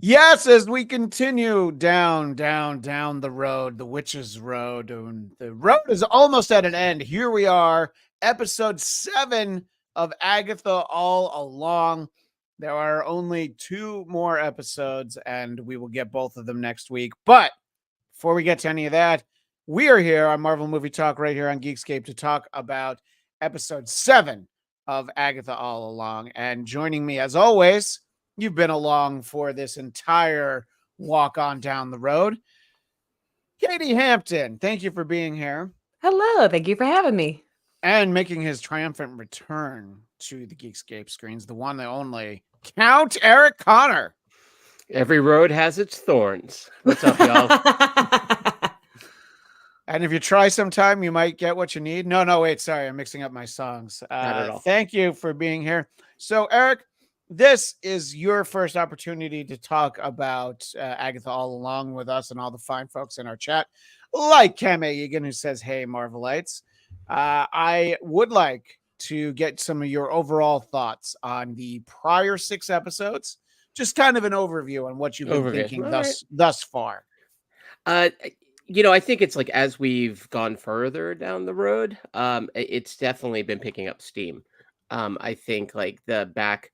Yes, as we continue down the road, the witch's road, and the road is almost at an end. Here we are, episode 7 of Agatha All Along. There are only 2 more episodes, and we will get both of them next week. But before we get to any of that, we are here on Marvel Movie Talk right here on Geekscape to talk about episode 7 of Agatha All Along. And joining me, as always, you've been along for this entire walk on down the road, Katie Hampton. Thank you for being here Hello, thank you for having me. and making his triumphant return to the Geekscape screens, the one, the only Count Eric Connor. Every road has its thorns. What's up, y'all? And if you try sometime, you might get what you need. No, wait, sorry, I'm mixing up my songs. Not at all. Thank you for being here. So, Eric, this is your first opportunity to talk about Agatha All Along with us and all the fine folks in our chat, like Cam Egan, who says, "Hey, Marvelites." I would like to get some of your overall thoughts on the prior 6 episodes, just kind of an overview on what you've been thinking thus far. I think it's like as we've gone further down the road, it's definitely been picking up steam. I think like the back,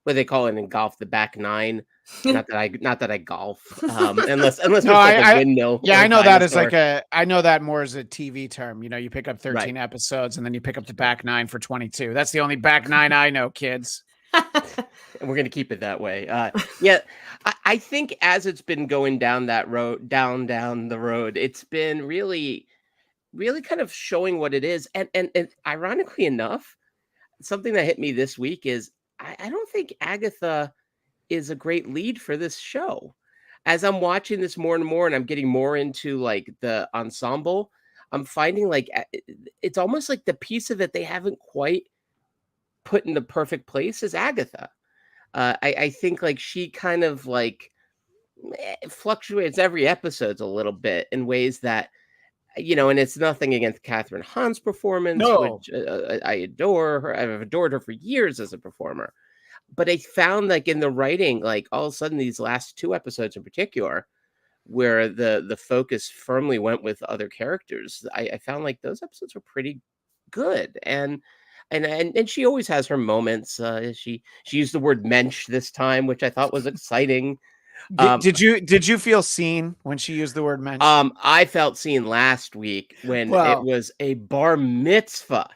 what they call it in golf, the back nine. Not that I golf, unless it's like a windmill. Yeah, I know that is like I know that more as a TV term. You know, you pick up 13 episodes and then you pick up the back 9 for 22. That's the only back 9 I know, kids. And we're going to keep it that way. I think as it's been going down that road, down the road, it's been really, really kind of showing what it is. And ironically enough, something that hit me this week is I don't think Agatha is a great lead for this show. As I'm watching this more and more, and I'm getting more into like the ensemble, I'm finding like it's almost like the piece of it they haven't quite put in the perfect place is Agatha. I think like she kind of like fluctuates every episode's a little bit in ways that, and it's nothing against Catherine Hahn's performance, which I adore her. I've adored her for years as a performer. But I found like in the writing, like all of a sudden these last 2 episodes in particular, where the focus firmly went with other characters, I found like those episodes were pretty good. And she always has her moments. She used the word mensch this time, which I thought was exciting. Did you feel seen when she used the word mensch? I felt seen last week when it was a bar mitzvah.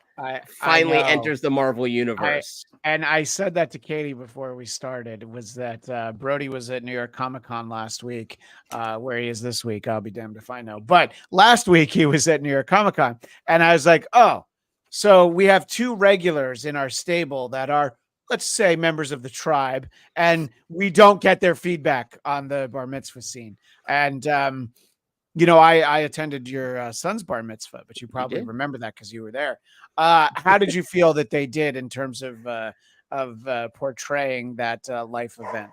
Finally enters the Marvel universe. And I said that to Katie before we started, was that Brody was at New York Comic-Con last week, where he is this week. I'll be damned if I know. But last week he was at New York Comic-Con, and I was like, oh, so we have 2 regulars in our stable that are, let's say, members of the tribe, and we don't get their feedback on the bar mitzvah scene. And, I attended your son's bar mitzvah, but you probably remember that because you were there. How did you feel that they did in terms of portraying that life event?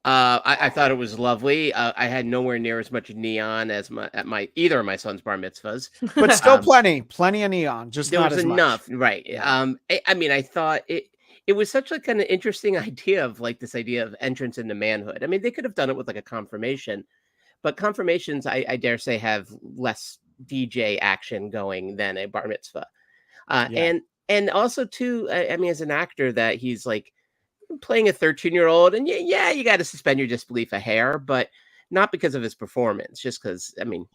I thought it was lovely. I had nowhere near as much neon as either of my son's bar mitzvahs, but still plenty of neon. Just there not was as enough, much. Right? Yeah. I thought it was such like an interesting idea of like this idea of entrance into manhood. I mean, they could have done it with like a confirmation, but confirmations, I dare say, have less DJ action going than a bar mitzvah. And also too, I mean, as an actor, that he's like playing a 13-year-old, and you got to suspend your disbelief a hair, but not because of his performance, just because, I mean,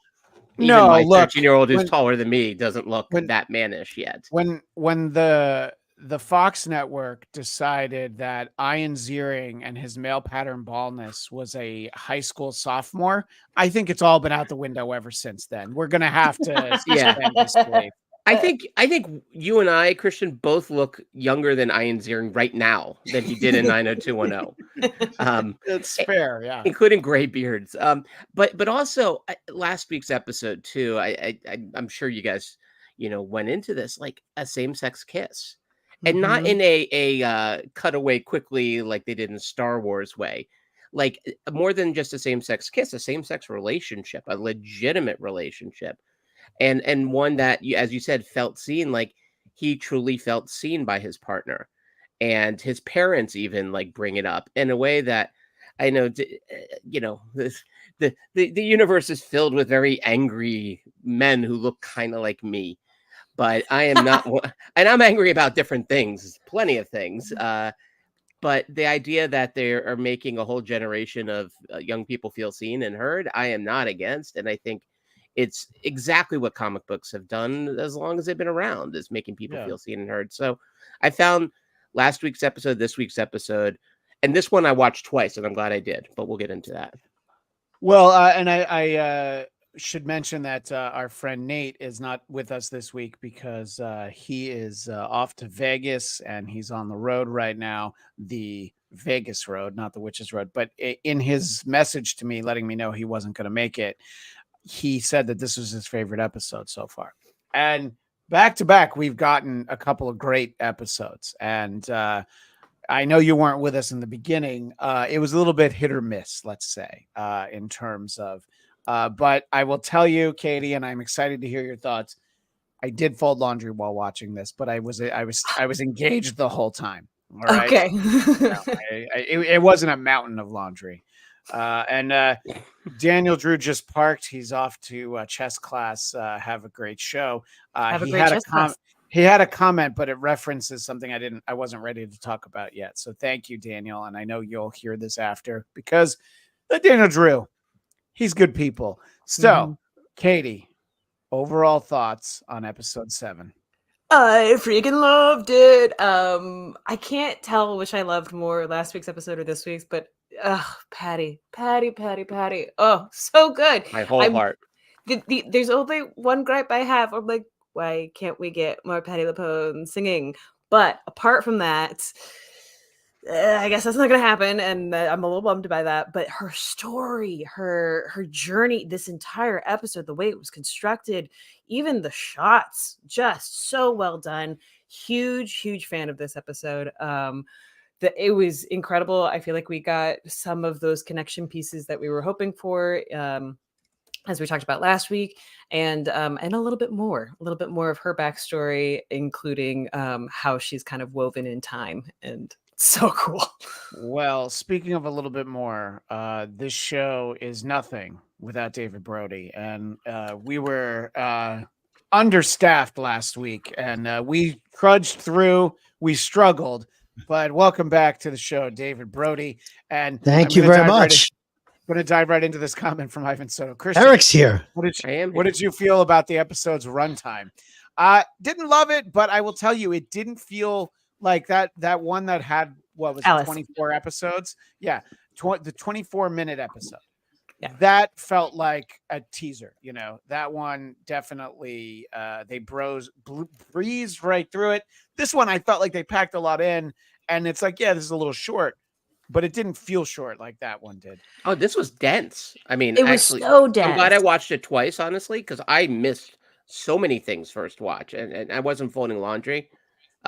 even my 13-year-old who's taller than me doesn't look that mannish yet. When the Fox network decided that Ian Ziering and his male pattern baldness was a high school sophomore, I think it's all been out the window ever since then. We're gonna have to suspend disbelief. I think you and I, Christian, both look younger than Ian Ziering right now than he did in 90210. It's fair, yeah, including gray beards. But also last week's episode too. I'm sure you guys, went into this like a same-sex kiss, and not in a cutaway quickly like they did in Star Wars way. Like more than just a same-sex kiss, a same-sex relationship, a legitimate relationship. And one that, as you said, felt seen, like he truly felt seen by his partner, and his parents even like bring it up in a way that I know, the universe is filled with very angry men who look kind of like me, but I am not one, and I'm angry about different things, plenty of things. But the idea that they are making a whole generation of young people feel seen and heard, I am not against, and I think it's exactly what comic books have done as long as they've been around, is making people feel seen and heard. So I found last week's episode, this week's episode, and this one I watched twice, and I'm glad I did. But we'll get into that. Well, and I should mention that our friend Nate is not with us this week because he is off to Vegas and he's on the road right now, the Vegas road, not the Witches Road. But in his message to me, letting me know he wasn't going to make it, he said that this was his favorite episode so far. And back to back, we've gotten a couple of great episodes. And I know you weren't with us in the beginning. It was a little bit hit or miss, let's say, in terms of, but I will tell you, Katie, and I'm excited to hear your thoughts. I did fold laundry while watching this, but I was engaged the whole time. All right. Okay. It wasn't a mountain of laundry. And Daniel Drew just parked. He's off to chess class. Have a great show. He had a comment, but it references something I wasn't ready to talk about yet. So thank you, Daniel. And I know you'll hear this after because Daniel Drew, he's good people. So, Katie, overall thoughts on episode 7? I freaking loved it. I can't tell which I loved more, last week's episode or this week's, but Patty. Oh, so good. My whole heart. There's only one gripe I have. I'm like, why can't we get more Patti LuPone singing? But apart from that, I guess that's not going to happen, and I'm a little bummed by that. But her story, her journey, this entire episode, the way it was constructed, even the shots, just so well done. Huge fan of this episode. It was incredible. I feel like we got some of those connection pieces that we were hoping for. As we talked about last week, and a little bit more of her backstory, including how she's kind of woven in time, and so cool. Well, speaking of a little bit more, this show is nothing without David Brody, and we were understaffed last week, and we trudged through. We struggled, but welcome back to the show, David Brody. And thank you very much. I'm going to dive right into this comment from Ivan Soto. Christian, Eric's here. What did you feel about the episode's runtime? Didn't love it, but I will tell you, it didn't feel like that one that had, what was it, 24 episodes? Yeah, the 24-minute episode. Yeah. That felt like a teaser. That one definitely they breezed right through it. This one, I felt like they packed a lot in, and it's like, yeah, this is a little short. But it didn't feel short like that one did. Oh, this was dense. I mean, it was so dense. I'm glad I watched it twice, honestly, because I missed so many things first watch, and I wasn't folding laundry.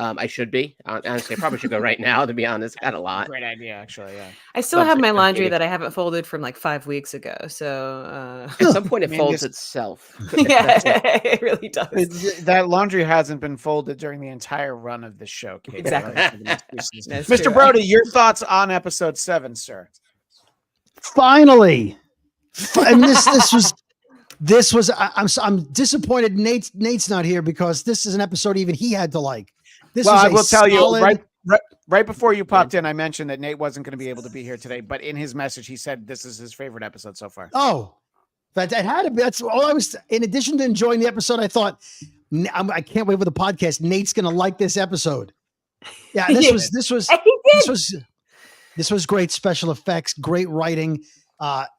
I should be. Honestly, I probably should go right now, to be honest. Got a lot. Great idea, actually, yeah. I still have my laundry that I haven't folded from like 5 weeks ago. So at some point it folds itself. Yeah, it really does. That laundry hasn't been folded during the entire run of the show, Kate. Exactly. Mr. True. Brody, your thoughts on episode 7, sir? Finally. And this was I'm disappointed Nate's not here, because this is an episode even he had to like. I will tell you right before you popped in, I mentioned that Nate wasn't going to be able to be here today, but in his message, he said this is his favorite episode so far. Oh, that had to be. That's all I was. In addition to enjoying the episode, I thought, I can't wait for the podcast. Nate's going to like this episode. Yeah, this was great special effects, great writing.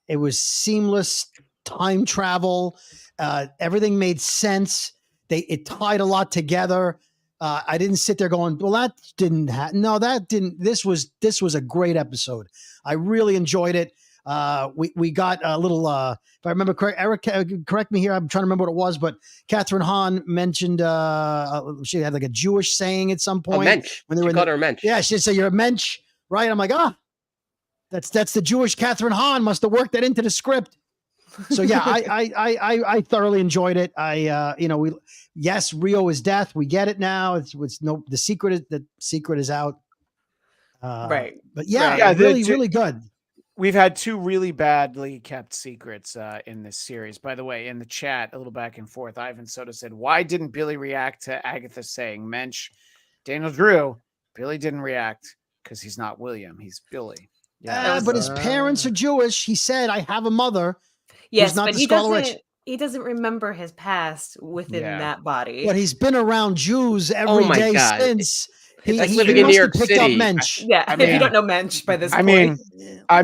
It was seamless time travel. Everything made sense. It tied a lot together. I didn't sit there going, well, that didn't happen. No, that didn't. This was a great episode. I really enjoyed it. We got a little, if I remember correct, Eric, correct me here. I'm trying to remember what it was, but Catherine Hahn mentioned, she had like a Jewish saying at some point. A mensch. When they were called her a mensch. Yeah. She'd say, you're a mensch, right? I'm like, that's the Jewish Catherine Hahn must have worked that into the script. So yeah, I thoroughly enjoyed it. Yes, Rio is death. We get it now. The secret is out. Right. But yeah, really good. we've had two really badly kept secrets in this series. By the way, in the chat, a little back and forth, Ivan Soda said, "Why didn't Billy react to Agatha saying Mensch?" Daniel Drew, Billy didn't react because he's not William, he's Billy. Yeah, But his parents are Jewish. He said, "I have a mother." Yes, not but the he Scarlet Witch. doesn't remember his past within that body. But he's been around Jews every my day God. since. It's like he living in New must have York picked up City. Mensch. Yeah, I if you mean- don't know Mensch by this I point.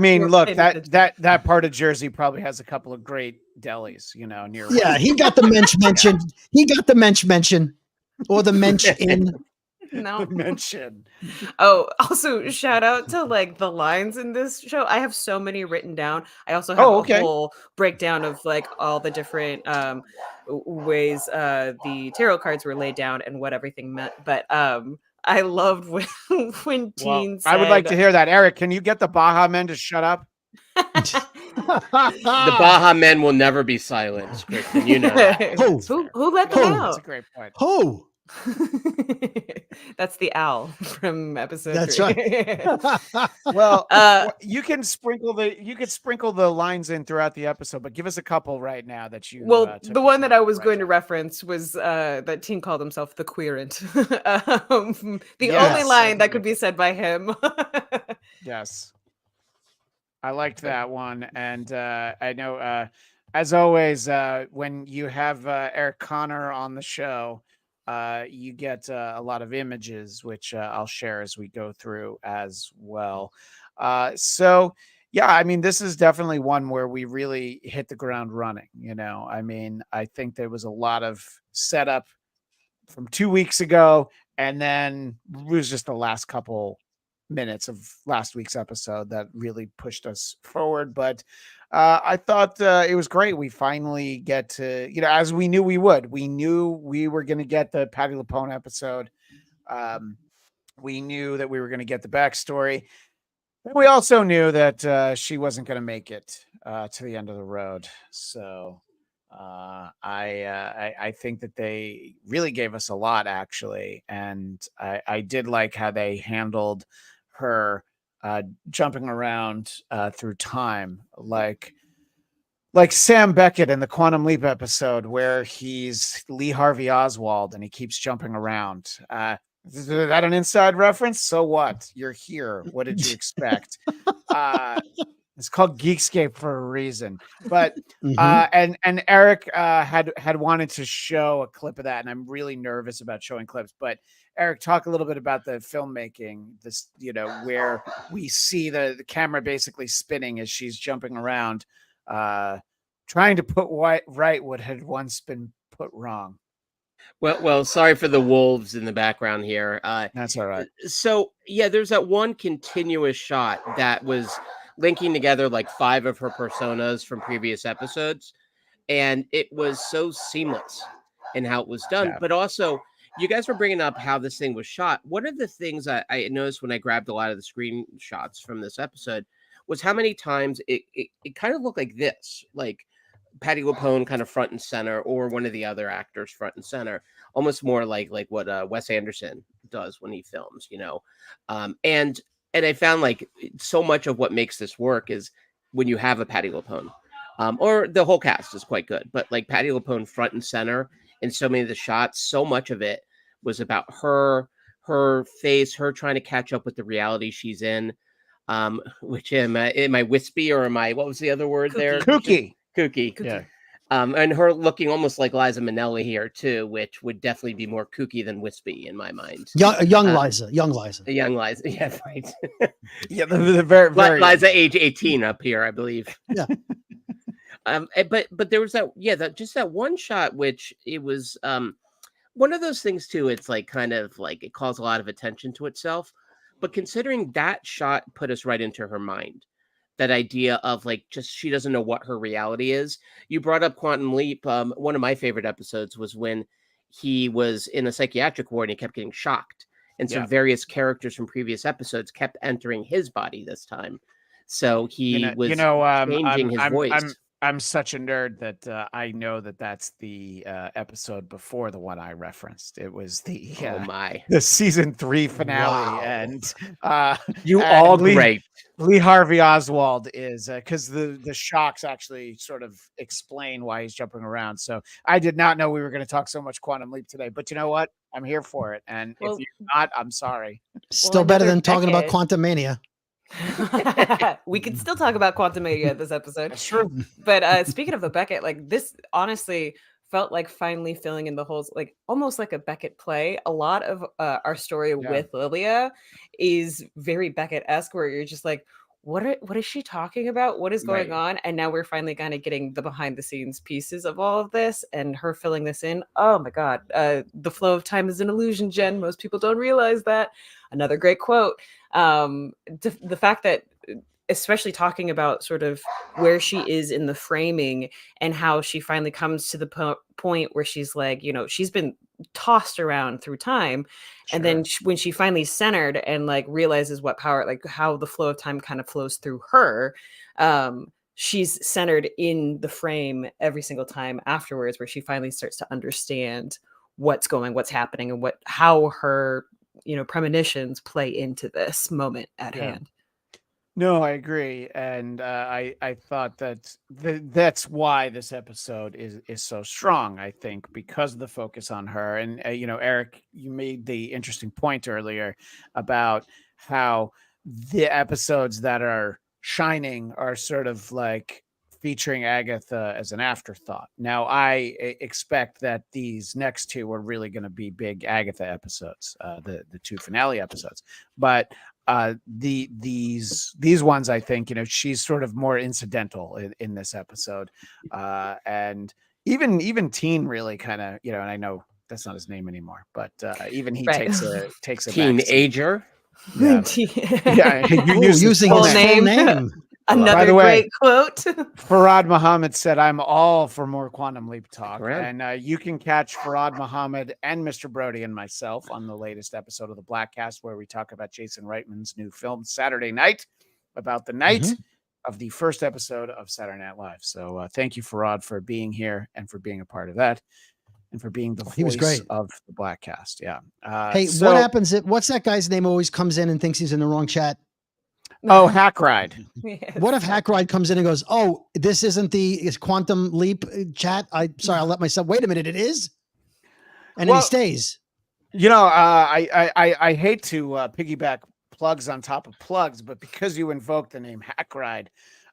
mean, look, paying attention. that part of Jersey probably has a couple of great delis, near. Yeah, he got the Mensch mention. He got the Mensch mention, or the Mensch in. No. Mention. Oh, also shout out to like the lines in this show. I have so many written down. I also have okay. a whole breakdown of like all the different ways the tarot cards were laid down and what everything meant. But I loved when Teen said, I would like to hear that. Eric, can you get the Baja Men to shut up? The Baja Men will never be silenced, Kristen. You know that. Who let them out? That's a great point. Who? That's the owl from episode That's 3. right. Well, you can sprinkle the lines in throughout the episode, but give us a couple right now that you. Well, took the one that I was going to down. reference was that Teen called himself the queerant. The Yes, only I line think that could be said by him. Yes, I liked that one, and I know, as always, when you have Eric Connor on the show, you get a lot of images, which I'll share as we go through as well. So, yeah, I mean, this is definitely one where we really hit the ground running. I mean, I think there was a lot of setup from 2 weeks ago, and then it was just the last couple minutes of last week's episode that really pushed us forward. But I thought it was great. We finally get to, as we knew we would. We knew we were going to get the Patty LuPone episode. We knew that we were going to get the backstory. And we also knew that she wasn't going to make it to the end of the road. So I think that they really gave us a lot, actually. And I did like how they handled her jumping around through time, like Sam Beckett in the Quantum Leap episode, where he's Lee Harvey Oswald and he keeps jumping around. Is that an inside reference? So what? You're here. What did you expect? It's called Geekscape for a reason. But and Eric had wanted to show a clip of that, and I'm really nervous about showing clips. But Eric, talk a little bit about the filmmaking. This, where we see the camera basically spinning as she's jumping around, trying to put right what had once been put wrong. Well, sorry for the wolves in the background here. That's all right. So yeah, there's that one continuous shot that was linking together like 5 of her personas from previous episodes, and it was so seamless in how it was done. Yeah. But also, you guys were bringing up how this thing was shot. One of the things I noticed when I grabbed a lot of the screenshots from this episode was how many times it kind of looked like this, like Patty LuPone kind of front and center, or one of the other actors front and center, almost more like what Wes Anderson does when he films, and I found like so much of what makes this work is when you have a Patty LuPone, or the whole cast is quite good, but like Patty LuPone front and center in so many of the shots, so much of it was about her face, her trying to catch up with the reality she's in. Which am I wispy, or am I, what was the other word there? Kooky. Yeah. And her looking almost like Liza Minnelli here too, which would definitely be more kooky than wispy in my mind. Young Liza. Young Liza, yeah, right. Yeah, the very Liza, age 18 up here, I believe. Yeah. But there was that one shot, which it was one of those things too. It's like kind of like it calls a lot of attention to itself, but considering that shot put us right into her mind. That idea of like, just she doesn't know what her reality is. You brought up Quantum Leap. One of my favorite episodes was when he was in a psychiatric ward and he kept getting shocked. And so various characters from previous episodes kept entering his body this time. So he was changing his voice. I'm such a nerd that I know that that's the episode before the one I referenced. It was Oh my! the season 3 finale, Wow. and You and all great. Lee Harvey Oswald is because the shocks actually sort of explain why he's jumping around. So I did not know we were going to talk so much Quantum Leap today, but you know what? I'm here for it, and Well- if you're not, I'm sorry. Still better another than talking about Beckett. Quantum Mania. We can still talk about Quantumania this episode. That's true. But speaking of the Beckett, like this honestly felt like finally filling in the holes, like almost like a Beckett play. A lot of our story with Lilia is very Beckett-esque, where you're just like, what is she talking about? What is going on? And now we're finally kind of getting the behind the scenes pieces of all of this and her filling this in. Oh my God. The flow of time is an illusion, Jen. Most people don't realize that. Another great quote. The fact that, especially talking about sort of where she is in the framing and how she finally comes to the point where she's like, she's been tossed around through time. Sure. And then when she finally centered and like realizes what power, like how the flow of time kind of flows through her, she's centered in the frame every single time afterwards, where she finally starts to understand what's happening and how her premonitions play into this moment at hand. No, I agree, and I thought that that's why this episode is so strong. I think because of the focus on her, and Eric, you made the interesting point earlier about how the episodes that are shining are sort of like featuring Agatha as an afterthought. Now, I expect that these next two are really going to be big Agatha episodes, the 2 finale episodes, but these ones, I think, she's sort of more incidental in this episode, and even Teen really kind of, and I know that's not his name anymore, but even he takes a teenager. Yeah, you using full his full name. Another great quote. Farad Muhammad said, "I'm all for more Quantum Leap talk." Around. And you can catch Farad Muhammad and Mr. Brody and myself on the latest episode of the Blackcast, where we talk about Jason Reitman's new film, Saturday Night, about the night of the first episode of Saturday Night Live. So thank you, Farad, for being here and for being a part of that, and for being the voice of the Blackcast. Yeah. Hey, what happens what's that guy's name always comes in and thinks he's in the wrong chat? Oh, Hackride. Yes. What if Hackride comes in and goes, "Oh, this isn't the Quantum Leap chat. I'll let myself. Wait a minute, it is," and then he stays. I hate to piggyback plugs on top of plugs, but because you invoked the name Hackride,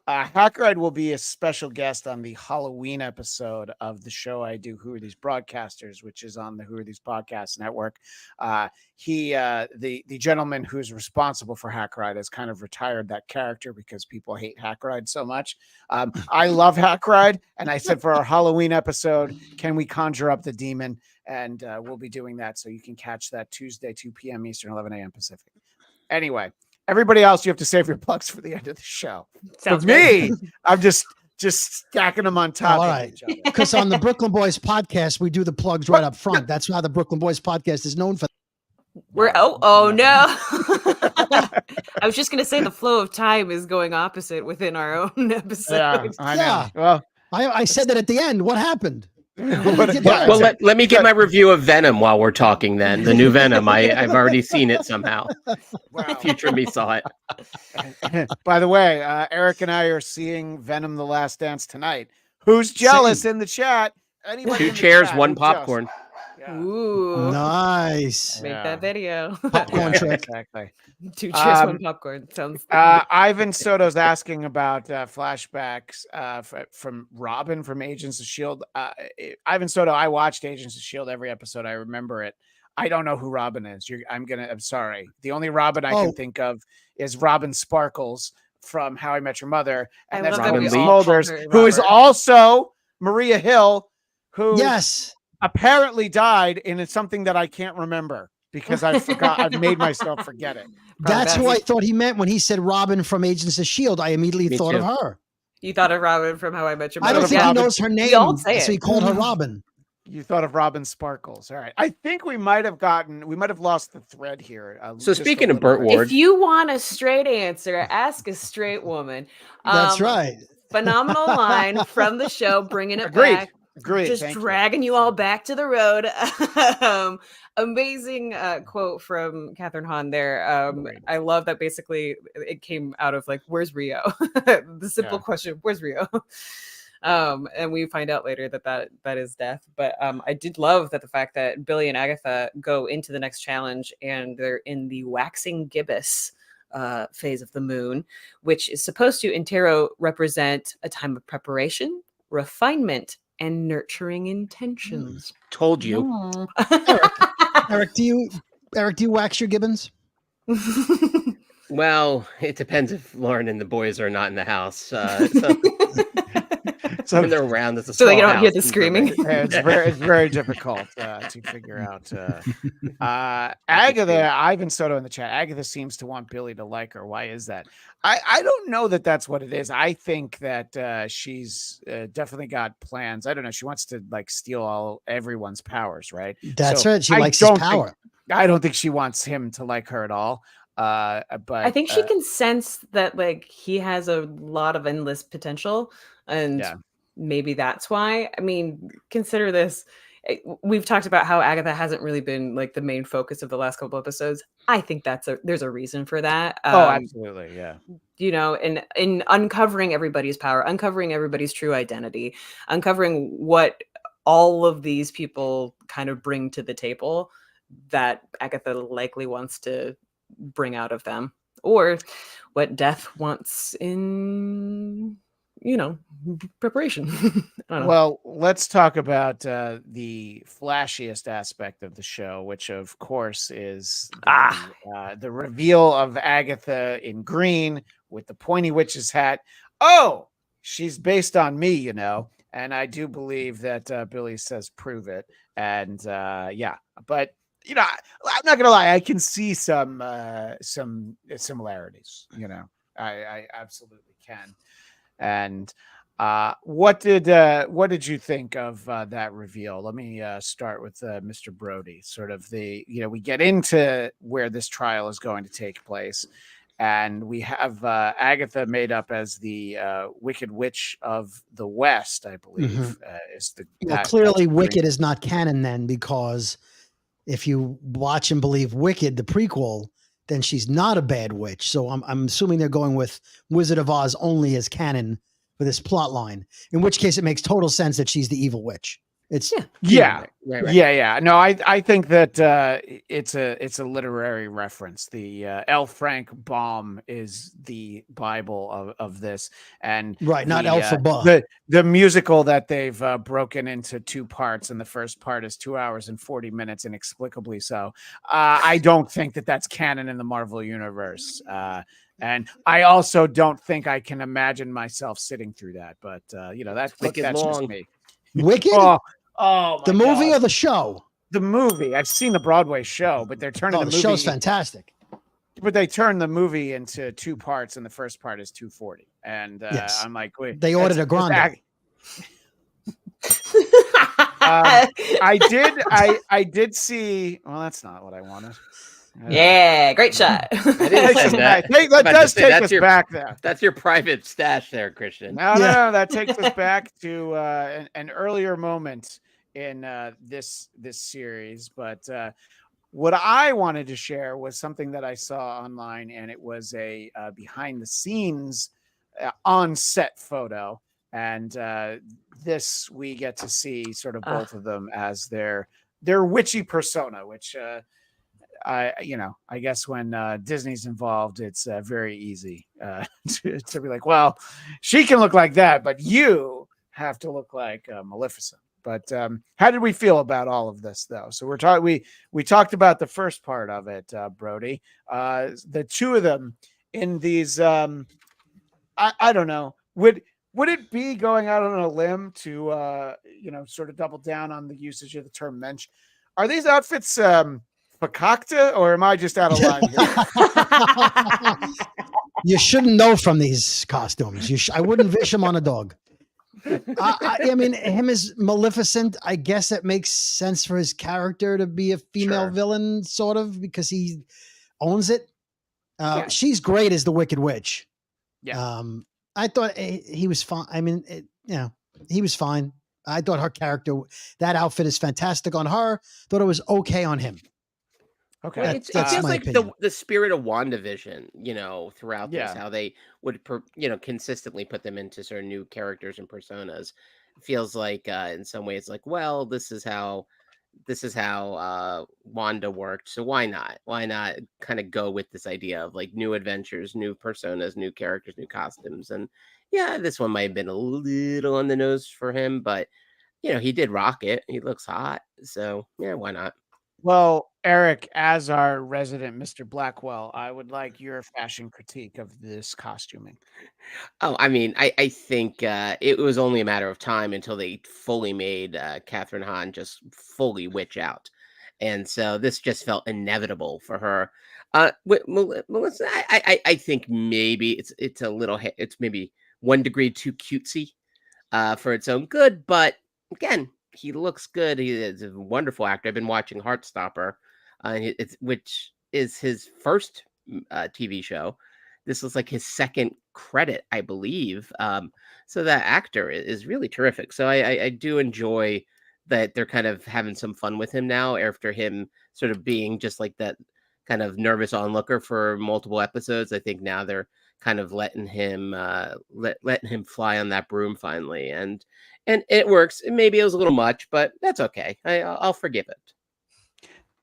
Hackride will be a special guest on the Halloween episode of the show I do, Who Are These Broadcasters, which is on the Who Are These Podcasts network. The gentleman who's responsible for Hackride has kind of retired that character because people hate Hackride so much. I love Hackride, and I said for our Halloween episode, can we conjure up the demon? And we'll be doing that, so you can catch that Tuesday, 2 p.m. Eastern, 11 a.m. Pacific. Anyway. Everybody else, you have to save your plugs for the end of the show. Sounds For me, I'm just stacking them on top of each other. Because on the Brooklyn Boys podcast, we do the plugs right up front. That's how the Brooklyn Boys podcast is known for. No. I was just gonna say the flow of time is going opposite within our own episode. Yeah, I know. Yeah. Well, I said that at the end. What happened? Well, let me get my review of Venom while we're talking then. The new Venom. I've already seen it somehow. wow. Future me saw it. By the way, Eric and I are seeing Venom: The Last Dance tonight. Who's jealous in the chat? Anybody 2 chairs, 1 popcorn. Yeah. Ooh, nice. make that video. Popcorn trick. Exactly. 2 chairs, 1 popcorn. Sounds. Ivan Soto's asking about flashbacks from Robin from Agents of S.H.I.E.L.D. Ivan Soto, I watched Agents of S.H.I.E.L.D. every episode. I remember it. I don't know who Robin is. I'm sorry. The only Robin I can think of is Robin Sparkles from How I Met Your Mother. And that's Robin Robin Lee. Smulders, who is also Maria Hill, who apparently died in something that I can't remember because I forgot. I've made myself forget it. That's who I thought he meant when he said Robin from Agents of S.H.I.E.L.D. I immediately thought of her. You thought of Robin from How I Met Your Mother. I don't think he knows her name, so he called her Robin. You thought of Robin Sparkles. All right. I think we might have lost the thread here. So speaking of Burt Ward. If you want a straight answer, ask a straight woman. That's right. phenomenal line from the show, bringing it Agreed. back. Agreed. Just Thank you. dragging you all back to the road. Amazing quote from Catherine Hahn there. Agreed. I love that basically it came out of like, where's Rio? The simple Yeah. question, where's Rio? And we find out later that is death. But I did love that the fact that Billy and Agatha go into the next challenge and they're in the waxing gibbous phase of the moon, which is supposed to in tarot represent a time of preparation, refinement, and nurturing intentions. Told you. Eric, do you wax your gibbons? Well, it depends if Lauren and the boys are not in the house. So when they're around, it's a So small they don't hear house the in screaming. Burbank. it's very difficult to figure out. Agatha, Ivan Soto in the chat. Agatha seems to want Billy to like her. Why is that? I don't know that that's what it is. I think that she's definitely got plans. I don't know. She wants to like steal everyone's powers, right? That's So right. She I likes his don't power. I don't think she wants him to like her at all. But I think she can sense that like he has a lot of endless potential, and Yeah. maybe that's why. I mean, consider this. We've talked about how Agatha hasn't really been like the main focus of the last couple episodes. I think there's a reason for that. Absolutely, yeah. You know, in uncovering everybody's power, uncovering everybody's true identity, uncovering what all of these people kind of bring to the table that Agatha likely wants to bring out of them, or what death wants in, preparation. I don't know. Well, let's talk about the flashiest aspect of the show, which of course is the reveal of Agatha in green with the pointy witch's hat. Oh, she's based on me, and I do believe that Billy says prove it. And but I'm not gonna lie, I can see some similarities. I absolutely can. And what did you think of that reveal? Let me start with Mr. Brody. Sort of we get into where this trial is going to take place, and we have Agatha made up as the Wicked Witch of the West, I believe. Is the clearly Wicked is not canon then, because if you watch and believe Wicked, the prequel, then she's not a bad witch. So I'm assuming they're going with Wizard of Oz only as canon for this plot line, in which case it makes total sense that she's the evil witch. It's Right. Yeah. No, I think that it's a literary reference. The L. Frank Baum is the Bible of this, and right, not Elphaba. The musical that they've broken into two parts, and the first part is 2 hours and 40 minutes, inexplicably so. I don't think that that's canon in the Marvel universe. And I also don't think I can imagine myself sitting through that. But that's just me. Wicked. The movie or the show? The movie. I've seen the Broadway show, but they're turning the movie. The show's fantastic. But they turned the movie into two parts, and the first part is 2:40. And yes. I'm like, wait. They ordered a grande. I did see. Well, that's not what I wanted. Yeah, great shot. That does take us back there. That's your private stash there, Christian. No, that takes us back to an earlier moment in this series. But what I wanted to share was something that I saw online, and it was a behind the scenes on set photo. And this we get to see sort of both of them as their witchy persona, which I guess when Disney's involved, it's very easy to be like, well, she can look like that, but you have to look like Maleficent. But how did we feel about all of this, though? So we talked about the first part of it, Brody. The two of them in these, I don't know, would it be going out on a limb to sort of double down on the usage of the term mensch? Are these outfits fakakta, or am I just out of line here? You shouldn't know from these costumes. I wouldn't wish him on a dog. I mean, him as Maleficent, I guess it makes sense for his character to be a female villain, sort of, because he owns it. She's great as the Wicked Witch. Yeah. I thought he was fine. I mean, he was fine. I thought her character, that outfit is fantastic on her. Thought it was okay on him. Okay. Well, it That's feels my like opinion. the spirit of WandaVision, throughout this, Yeah. how they would, consistently put them into sort of new characters and personas. Feels like, in some ways, like, well, this is how Wanda worked. So why not? Why not kind of go with this idea of like new adventures, new personas, new characters, new costumes? And yeah, this one might have been a little on the nose for him, but he did rock it. He looks hot. So yeah, why not? Well, Eric, as our resident Mr. Blackwell, I would like your fashion critique of this costuming. Oh, I mean, I think it was only a matter of time until they fully made Catherine Hahn just fully witch out, and so this just felt inevitable for her. With Melissa, I think maybe it's a little it's maybe 1 degree too cutesy for its own good, but again, he looks good. He is a wonderful actor. I've been watching Heartstopper, which is his first TV show. This was like his second credit, I believe. So that actor is really terrific. So I do enjoy that they're kind of having some fun with him now after him sort of being just like that kind of nervous onlooker for multiple episodes. I think now they're kind of letting him letting him fly on that broom finally, and it works. Maybe it was a little much, but that's okay. I'll forgive it.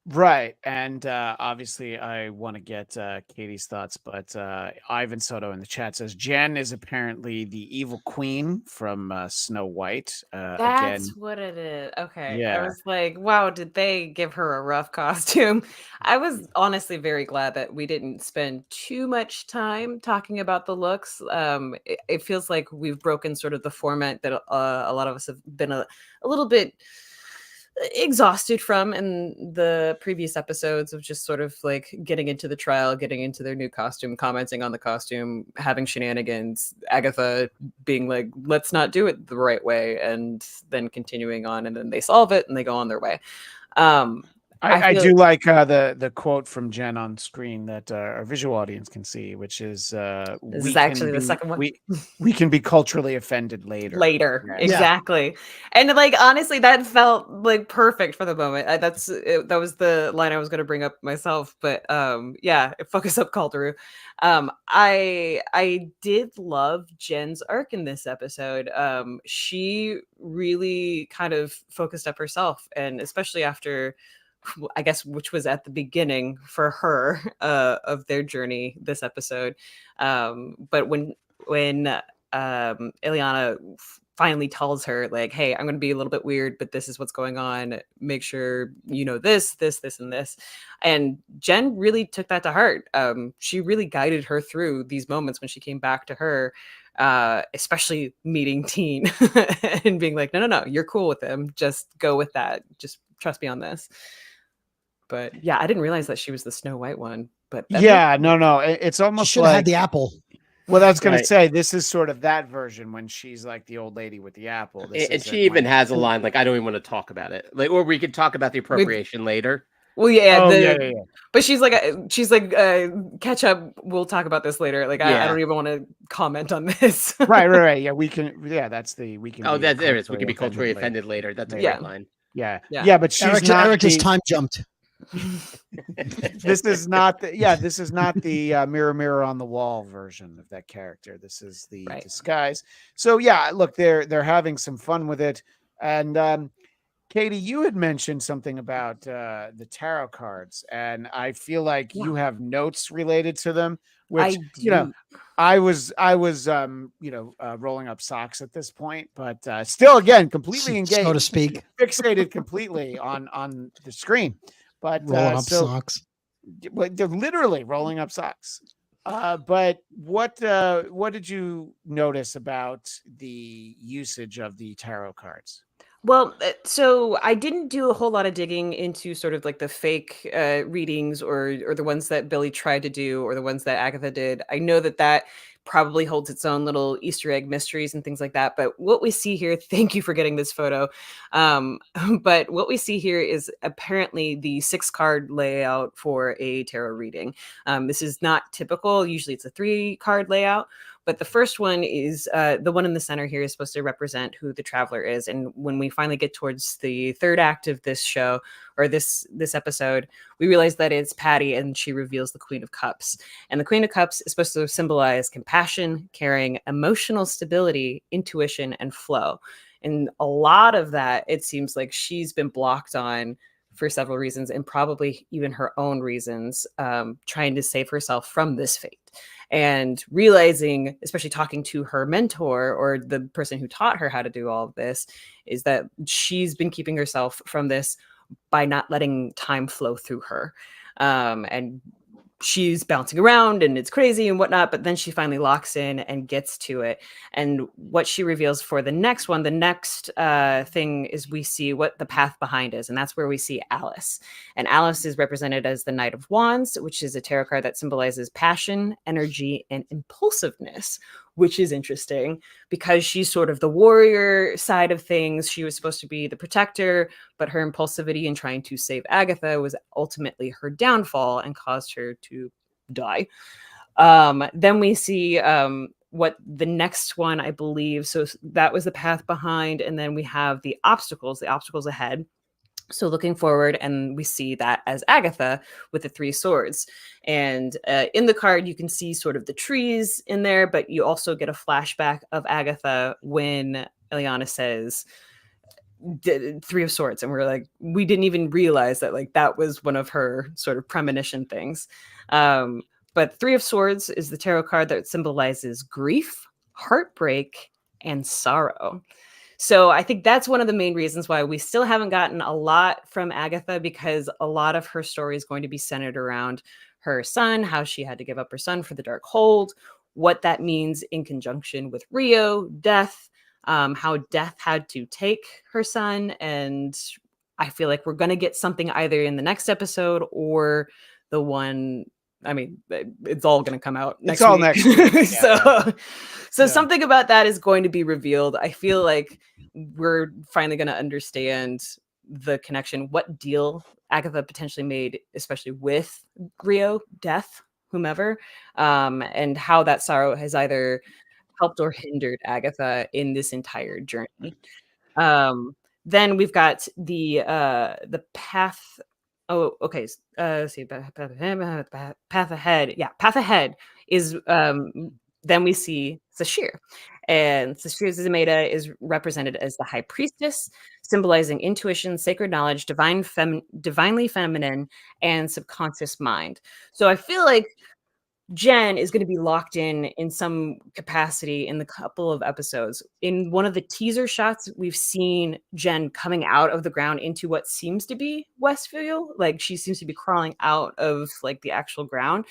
Right. And obviously, I want to get Katie's thoughts, but Ivan Soto in the chat says Jen is apparently the evil queen from Snow White. That's Again, what it is. Okay. I yeah. was like, wow, did they give her a rough costume? I was honestly very glad that we didn't spend too much time talking about the looks. It feels like we've broken sort of the format that a lot of us have been a little bit exhausted from in the previous episodes of just sort of like getting into the trial, getting into their new costume, commenting on the costume, having shenanigans, Agatha being like, let's not do it the right way, and then continuing on, and then they solve it and they go on their way. I feel do like the quote from Jen on screen that our visual audience can see, which is this is actually the second one. we can be culturally offended later. Later, Yeah. exactly. And like honestly, that felt like perfect for the moment. That was the line I was going to bring up myself, but yeah, focus up Calderu. I did love Jen's arc in this episode. She really kind of focused up herself, and especially after, I guess, which was at the beginning for her of their journey this episode. But when Ileana finally tells her like, hey, I'm going to be a little bit weird, but this is what's going on, make sure you know this and this, and Jen really took that to heart. She really guided her through these moments when she came back to her, especially meeting Teen and being like, no, you're cool with him, just go with that, just trust me on this. But yeah, I didn't realize that she was the Snow White one. But Yeah, no. It's She almost should have had like the apple. well, I was going Right. to say this is sort of that version when she's like the old lady with the apple. This And is she even when has a line like, "I don't even want to talk about it." Like, or we could talk about the appropriation later. well, yeah, oh yeah. but she's like, catch up. We'll talk about this later. Like, I Yeah. don't even want to comment on this. Right. Yeah, we can. Yeah, that's the we can. Oh, be there it is. We culturally can be culturally later. offended later. That's a Later. great line. Yeah, Yeah. but she's not. Eric just time jumped. This is not the. Yeah, this is not the mirror, mirror on the wall version of that character. This is the Right. disguise. So yeah, look, they're having some fun with it, and Katie, you had mentioned something about the tarot cards, and I feel like you have notes related to them, which I was rolling up socks at this point, but still, again, completely engaged, so to speak, fixated completely on the screen. But rolling up socks. But they're literally rolling up socks. But what did you notice about the usage of the tarot cards? Well, so I didn't do a whole lot of digging into sort of like the fake readings or the ones that Billy tried to do or the ones that Agatha did. I know that probably holds its own little Easter egg mysteries and things like that. But what we see here, thank you for getting this photo. But what we see here is apparently the 6-card layout for a tarot reading. This is not typical. Usually it's a 3-card layout. But the first one is the one in the center here is supposed to represent who the traveler is. And when we finally get towards the third act of this show, or this episode, we realize that it's Patty, and she reveals the Queen of Cups. And the Queen of Cups is supposed to symbolize compassion, caring, emotional stability, intuition, and flow. And a lot of that, it seems like she's been blocked on for several reasons, and probably even her own reasons, trying to save herself from this fate. And realizing, especially talking to her mentor or the person who taught her how to do all of this, is that she's been keeping herself from this by not letting time flow through her. And she's bouncing around and it's crazy and whatnot, but then she finally locks in and gets to it. And what she reveals for the next one, the next thing is we see what the path behind is. And that's where we see Alice. And Alice is represented as the Knight of Wands, which is a tarot card that symbolizes passion, energy, and impulsiveness, which is interesting because she's sort of the warrior side of things. She was supposed to be the protector, but her impulsivity in trying to save Agatha was ultimately her downfall and caused her to die. Then we see what the next one, I believe. So that was the path behind. And then we have the obstacles ahead. So looking forward, and we see that as Agatha with the 3 swords. And in the card, you can see sort of the trees in there, but you also get a flashback of Agatha when Ileana says 3 of Swords. And we're like, we didn't even realize that like that was one of her sort of premonition things. But 3 of Swords is the tarot card that symbolizes grief, heartbreak, and sorrow. So I think that's one of the main reasons why we still haven't gotten a lot from Agatha, because a lot of her story is going to be centered around her son, how she had to give up her son for the Dark Hold, what that means in conjunction with Rio, death, how death had to take her son. And I feel like we're going to get something either in the next episode or the one, I mean, it's all going to come out next week. It's all next week. So something about that is going to be revealed. I feel like we're finally going to understand the connection, what deal Agatha potentially made, especially with Rio, death, whomever, and how that sorrow has either helped or hindered Agatha in this entire journey. Then we've got the path. Oh, okay. See, path ahead. Yeah, path ahead is. Then we see Sashir, and Sashir Zameda is represented as the High Priestess, symbolizing intuition, sacred knowledge, divinely feminine, and subconscious mind. So I feel like Jen is going to be locked in some capacity in the couple of episodes. In one of the teaser shots, we've seen Jen coming out of the ground into what seems to be Westview. Like she seems to be crawling out of like the actual ground.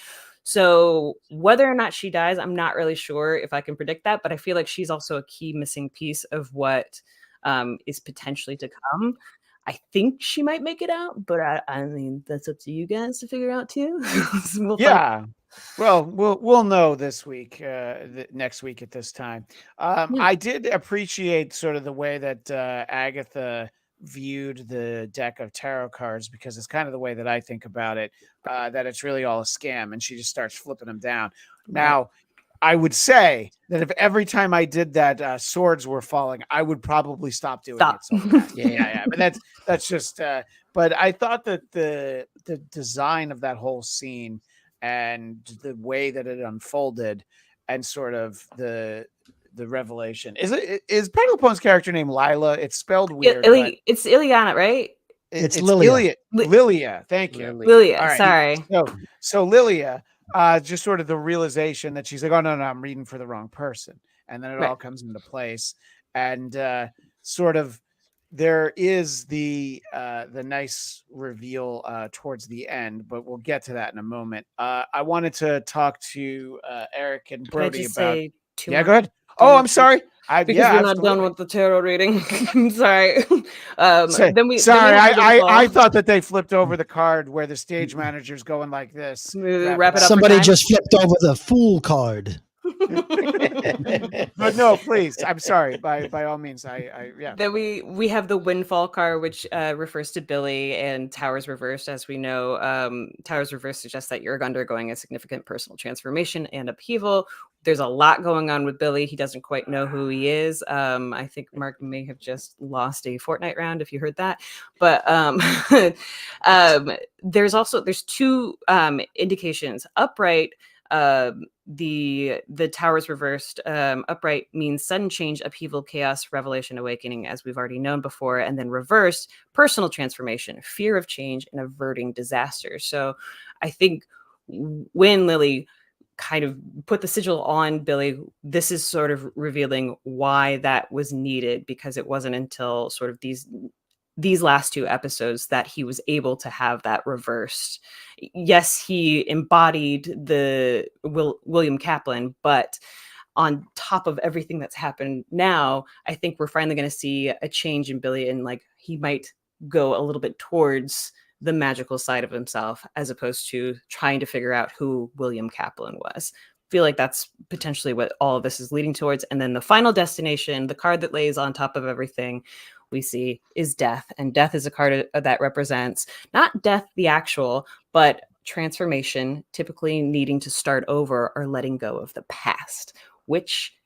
So whether or not she dies, I'm not really sure if I can predict that, but I feel like she's also a key missing piece of what is potentially to come. I think she might make it out, but I mean, that's up to you guys to figure out too. Well, we'll know this week, next week at this time. I did appreciate sort of the way that Agatha viewed the deck of tarot cards, because it's kind of the way that I think about it, that it's really all a scam, and she just starts flipping them down. Now, I would say that if every time I did that, swords were falling, I would probably stop doing it. So yeah. But that's just. But I thought that the design of that whole scene and the way that it unfolded, and sort of the revelation is Patti LuPone's character named Lila. It's spelled weird. It's Ileana, right? It's Lilia. Lilia. Thank you. Lilia. Right. Sorry. So Lilia. Just sort of the realization that she's like, oh no, I'm reading for the wrong person, and then it all comes into place, and sort of there is the nice reveal towards the end, but we'll get to that in a moment. I wanted to talk to Eric and Brody about. Yeah, go ahead. Oh, I'm sorry. Because we're not done with the tarot reading. I'm sorry. I thought that they flipped over the card where the stage manager's going like this. Wrap it up. Somebody just flipped over the fool card. But no, please. I'm sorry. By all means, yeah. Then we have the Windfall card, which refers to Billy, and Towers reversed. As we know, Towers reversed suggests that you're undergoing a significant personal transformation and upheaval, There's a lot going on with Billy. He doesn't quite know who he is. I think Mark may have just lost a Fortnite round if you heard that. But there's two indications. Upright, the tower's reversed. Upright means sudden change, upheaval, chaos, revelation, awakening, as we've already known before, and then reversed, personal transformation, fear of change, and averting disaster. So I think when Lily kind of put the sigil on Billy, this is sort of revealing why that was needed, because it wasn't until sort of these last two episodes that he was able to have that reversed. Yes, he embodied the William Kaplan, but on top of everything that's happened now, I think we're finally going to see a change in Billy, and like he might go a little bit towards the magical side of himself, as opposed to trying to figure out who William Kaplan was. Feel like that's potentially what all of this is leading towards. And then the final destination, the card that lays on top of everything we see, is death. And death is a card that represents not death, the actual, but transformation, typically needing to start over or letting go of the past, which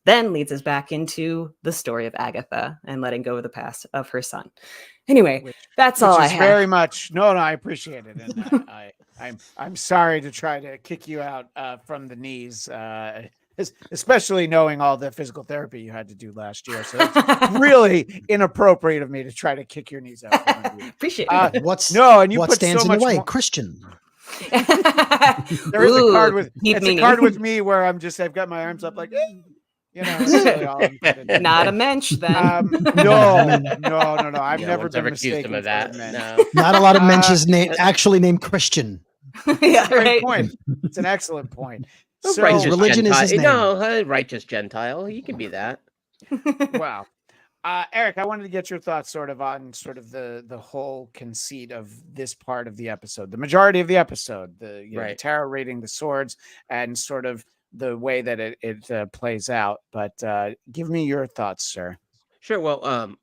then leads us back into the story of Agatha and letting go of the past of her son. Anyway, that's all I have. Very much. No, I appreciate it, and I'm sorry to try to kick you out from the knees, especially knowing all the physical therapy you had to do last year. So it's really inappropriate of me to try to kick your knees out. Appreciate it. What put stands so in the much way? more- Christian. There is a card with a card with me where I've got my arms up like, that's really all I'm gonna do. Not a mensch then. No. I've Yeah, never one's been ever accused mistaken him of for a that. mensch. No. Not a lot of mensches actually named Christian. Yeah, Great right. point. It's an excellent point. A So, righteous religion is Gentile. his name. No, a righteous Gentile. He can be that. wow. Eric, I wanted to get your thoughts sort of on sort of the whole conceit of this part of the episode, the majority of the episode, the tarot reading, the swords, and sort of the way that it plays out. But give me your thoughts, sir. Sure. Well,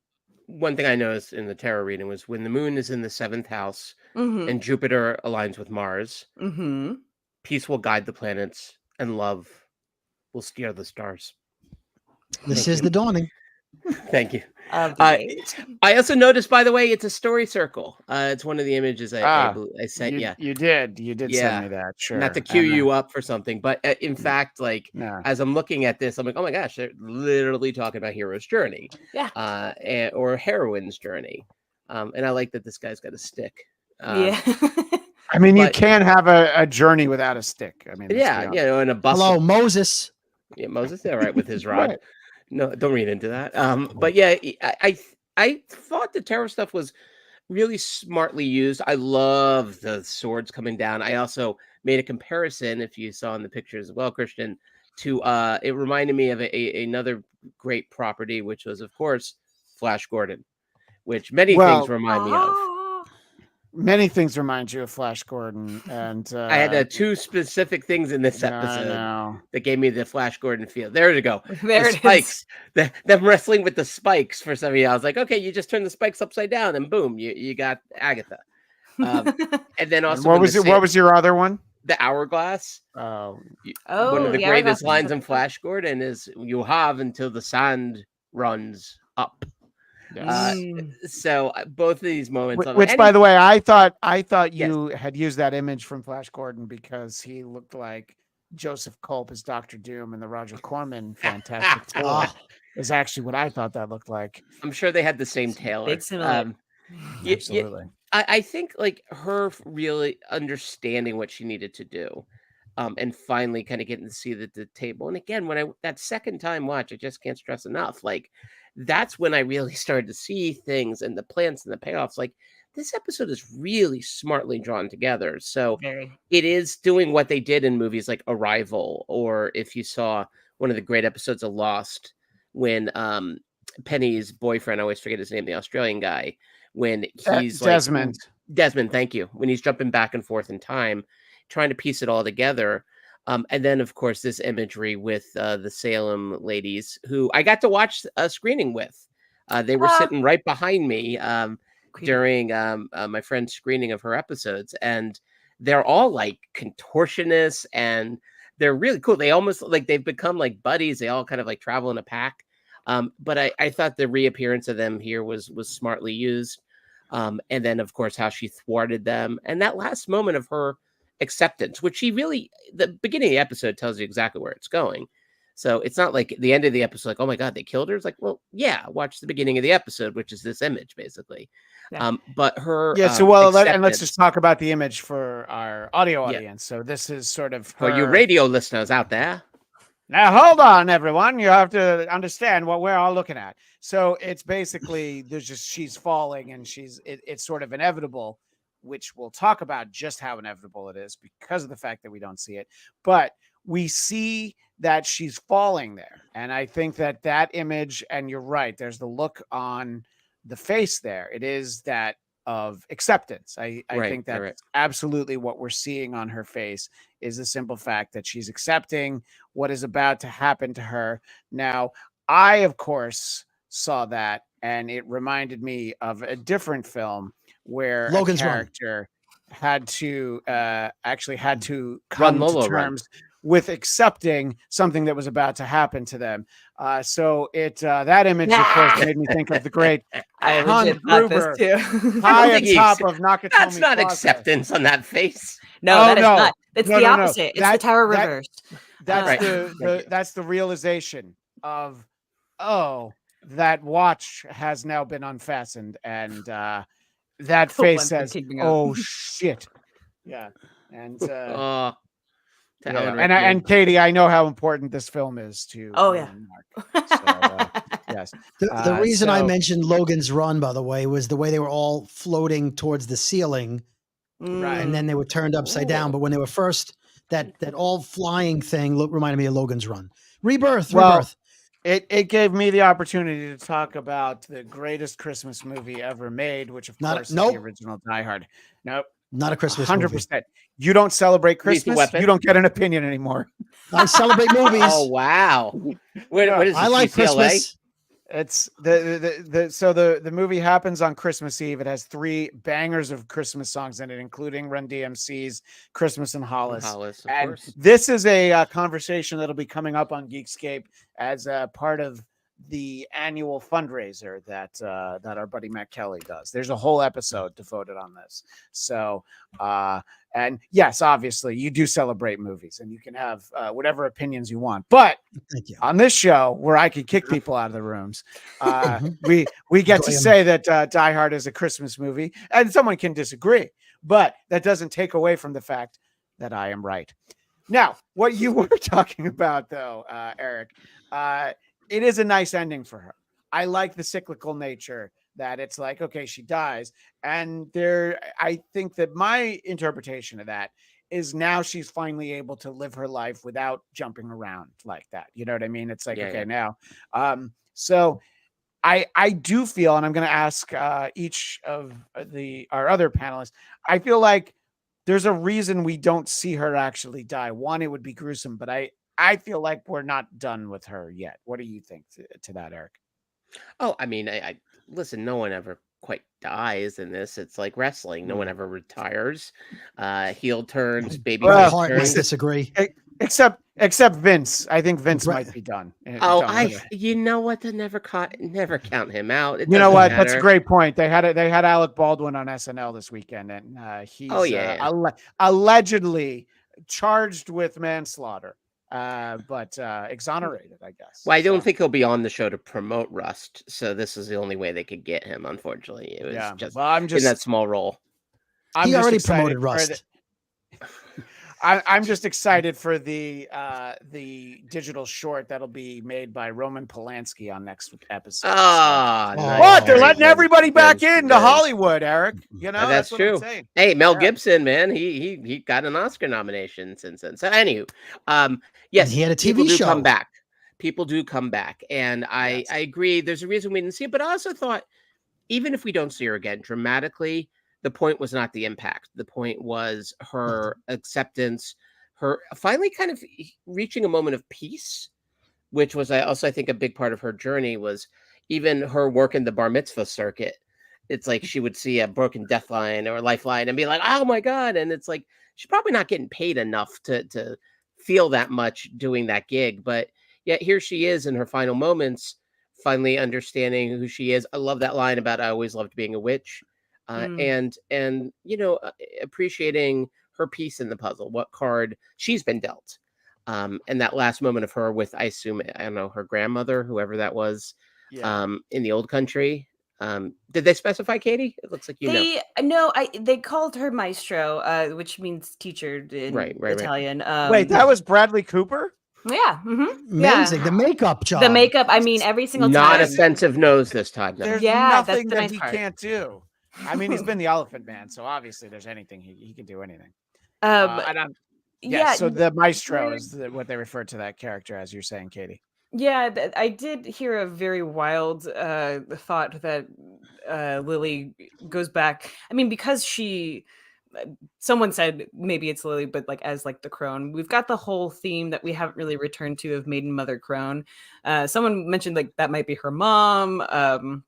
one thing I noticed in the tarot reading was when the moon is in the 7th house and Jupiter aligns with Mars, peace will guide the planets and love will steer the stars. This is the dawning. Thank you. I also noticed, by the way, it's a story circle. It's one of the images I sent. You did send me that. Sure. Not to cue you up for something, but in fact, as I'm looking at this, I'm like, oh my gosh, they're literally talking about hero's journey, or heroine's journey. And I like that this guy's got a stick. I mean, you can't have a journey without a stick. I mean, and a bustle. Hello, Moses. Yeah, Moses, all right with his rod. Right. No, don't read into that. But yeah, I thought the tarot stuff was really smartly used. I love the swords coming down. I also made a comparison, if you saw in the pictures as well, Christian, to it reminded me of another great property, which was, of course, Flash Gordon, which many things remind me of. Many things remind you of Flash Gordon, and I had two specific things in this episode that gave me the Flash Gordon feel. There you go. There the it spikes. Them wrestling with the spikes for some of you. I was like, okay, you just turn the spikes upside down, and boom, you got Agatha. And then also, what was your other one? The hourglass. Oh, one of the greatest lines in Flash Gordon is, "You have until the sand runs up." So both of these moments, which by the way, I thought you had used that image from Flash Gordon because he looked like Joseph Culp as Dr. Doom in the Roger Corman Fantastic Four. Is actually what I thought that looked like. I'm sure they had the same tailor. Absolutely. I think her really understanding what she needed to do, and finally kind of getting to see the table. And again, when that second time watch, I just can't stress enough. That's when I really started to see things and the plans and the payoffs. This episode is really smartly drawn together. So it is doing what they did in movies like Arrival, or if you saw one of the great episodes of Lost, when Penny's boyfriend, I always forget his name, the Australian guy, when he's Desmond, thank you. When he's jumping back and forth in time, trying to piece it all together. And then, of course, this imagery with the Salem ladies, who I got to watch a screening with. They were sitting right behind me during my friend's screening of her episodes. And they're all like contortionists, and they're really cool. They almost like they've become like buddies. They all kind of like travel in a pack. But I thought the reappearance of them here was smartly used. And then of course how she thwarted them, and that last moment of her acceptance, which she really, the beginning of the episode tells you exactly where it's going. So it's not like the end of the episode, like, oh my God, they killed her. It's like, well, yeah, watch the beginning of the episode, which is this image basically. Yeah. But her, Yeah. So, well, and let's acceptance just talk about the image for our audio Yeah. audience. So this is sort of for you her- radio listeners out there. Now, hold on, everyone. You have to understand what we're all looking at. So it's basically she's falling, and it's sort of inevitable, which we'll talk about just how inevitable it is because of the fact that we don't see it. But we see that she's falling there, and I think that image, and you're right. There's the look on the face there. It is that of acceptance. I Right, think that's right. absolutely what we're seeing on her face is the simple fact that she's accepting what is about to happen to her. Now, I, of course, saw that, and it reminded me of a different film where Logan's a Run. character had to actually had to Run, come to Lola, run. terms with accepting something that was about to happen to them. So that image, of course, made me think of the great I Hans legit thought this Gruber too. high think on he top accept- of Nakatomi That's not Plaza. acceptance on that face. No, Oh, that is no. not. It's No, the no, no. opposite. It's the That- tower that- reversed. That's Right. that's the realization of, oh, that watch has now been unfastened, and that face One for says, keeping up. "Oh shit." Yeah, and Oh, to yeah. Alan and Rickman. Katie, I know how important this film is to. Oh, you yeah. and Mark. So, yes. The reason I so- mentioned Logan's Run, by the way, was the way they were all floating towards the ceiling, Right. and then they were turned upside down. Ooh. But when they were first, that all flying thing reminded me of Logan's Run. Rebirth. Well, it gave me the opportunity to talk about the greatest Christmas movie ever made, which of course is nope. the original Die Hard. Nope. Not a Christmas 100%. movie. You don't celebrate Lethal Christmas, Weapon. you don't get an opinion anymore. I celebrate movies. Oh wow! What is I this, like UCLA? Christmas. It's the movie happens on Christmas Eve. It has 3 bangers of Christmas songs in it, including Run DMC's Christmas in Hollis. Hollis, of And course. this is a conversation that'll be coming up on Geekscape as a part of the annual fundraiser that our buddy Matt Kelly does. There's a whole episode devoted on this. So, and yes, obviously you do celebrate movies, and you can have whatever opinions you want. But Thank you. on this show, where I can kick people out of the rooms, we get to Enjoy 'em. say that Die Hard is a Christmas movie, and someone can disagree, but that doesn't take away from the fact that I am right. Now, what you were talking about, though, Eric, it is a nice ending for her. I like the cyclical nature that it's like, okay, she dies. And I think that my interpretation of that is now she's finally able to live her life without jumping around like that. You know what I mean? It's like, Yeah, okay, yeah. now. So I do feel, and I'm going to ask each of our other panelists, I feel like there's a reason we don't see her actually die. One, it would be gruesome, but I feel like we're not done with her yet. What do you think to that, Eric? Oh, I mean, I listen. No one ever quite dies in this. It's like wrestling. No one ever retires. Heel turns, baby Well, My face heart must turns. disagree. Except Vince. I think Vince Right. might be done. Oh, Done with it. you know what? They never count him out. It You know doesn't what? That's a matter. great point. They had Alec Baldwin on SNL this weekend, and he's Yeah. allegedly charged with manslaughter, but exonerated, I guess. Well, I don't So, think he'll be on the show to promote Rust, so this is the only way they could get him. Unfortunately, it was yeah. just Well, I'm in just that small role. I'm He just already excited promoted for Rust. I'm just excited for the digital short that'll be made by Roman Polanski on next episode. Ah, Oh. nice. What? They're Very letting good. everybody back Very into good. Hollywood, Eric. You know, That's what I'm true. saying. Hey, Mel Yeah. Gibson, man, he got an Oscar nomination since then. So, anywho, yes, And he had a people TV do show. come back. People do come back, and I Yes. agree. There's a reason we didn't see it, but I also thought, even if we don't see her again dramatically, the point was not the impact. The point was her acceptance, her finally kind of reaching a moment of peace, which was I think a big part of her journey was even her work in the bar mitzvah circuit. It's like she would see a broken death line or lifeline and be like, oh my God. And it's like, she's probably not getting paid enough to feel that much doing that gig. But yet here she is in her final moments, finally understanding who she is. I love that line about I always loved being a witch, and appreciating her piece in the puzzle, what card she's been dealt. And that last moment of her with, I assume, I don't know, her grandmother, whoever that was, Yeah. in the old country. Did they specify, Katie? It looks like They called her maestro, which means teacher in Right. Italian. Wait, that was Bradley Cooper? Yeah. Amazing. The makeup job. The makeup, I mean, every single Not time. offensive nose this time. No. There's Yeah, that's nothing the that nice he part. can't do. I mean, he's been the Elephant Man, so obviously there's anything he can do anything. Yeah, So the maestro is what they refer to that character as. You're saying, Katie. yeah, I did hear a very wild thought that Lily goes back. I mean, because someone said maybe it's Lily, but like as like the crone, we've got the whole theme that we haven't really returned to of maiden mother crone. Someone mentioned like that might be her mom.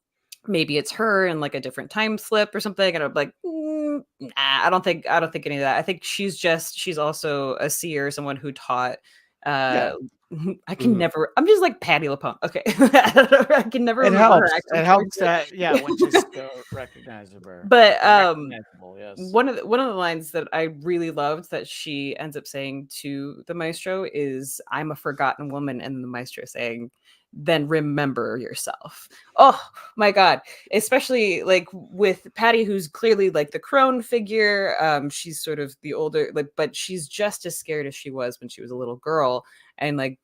Maybe it's her in like a different time slip or something. And I'm like, nah, I don't think any of that. I think she's also a seer, someone who taught. I can never. I'm just like Patty LaPone. Okay, I can never. It remember her helps. actual It helps character. that when she's so recognizable. But Recognizable, yes. one of the lines that I really loved that she ends up saying to the maestro is, "I'm a forgotten woman," and the maestro saying, "Then remember yourself." Oh my god! Especially like with Patty, who's clearly like the crone figure. She's sort of the older, like, but she's just as scared as she was when she was a little girl, and like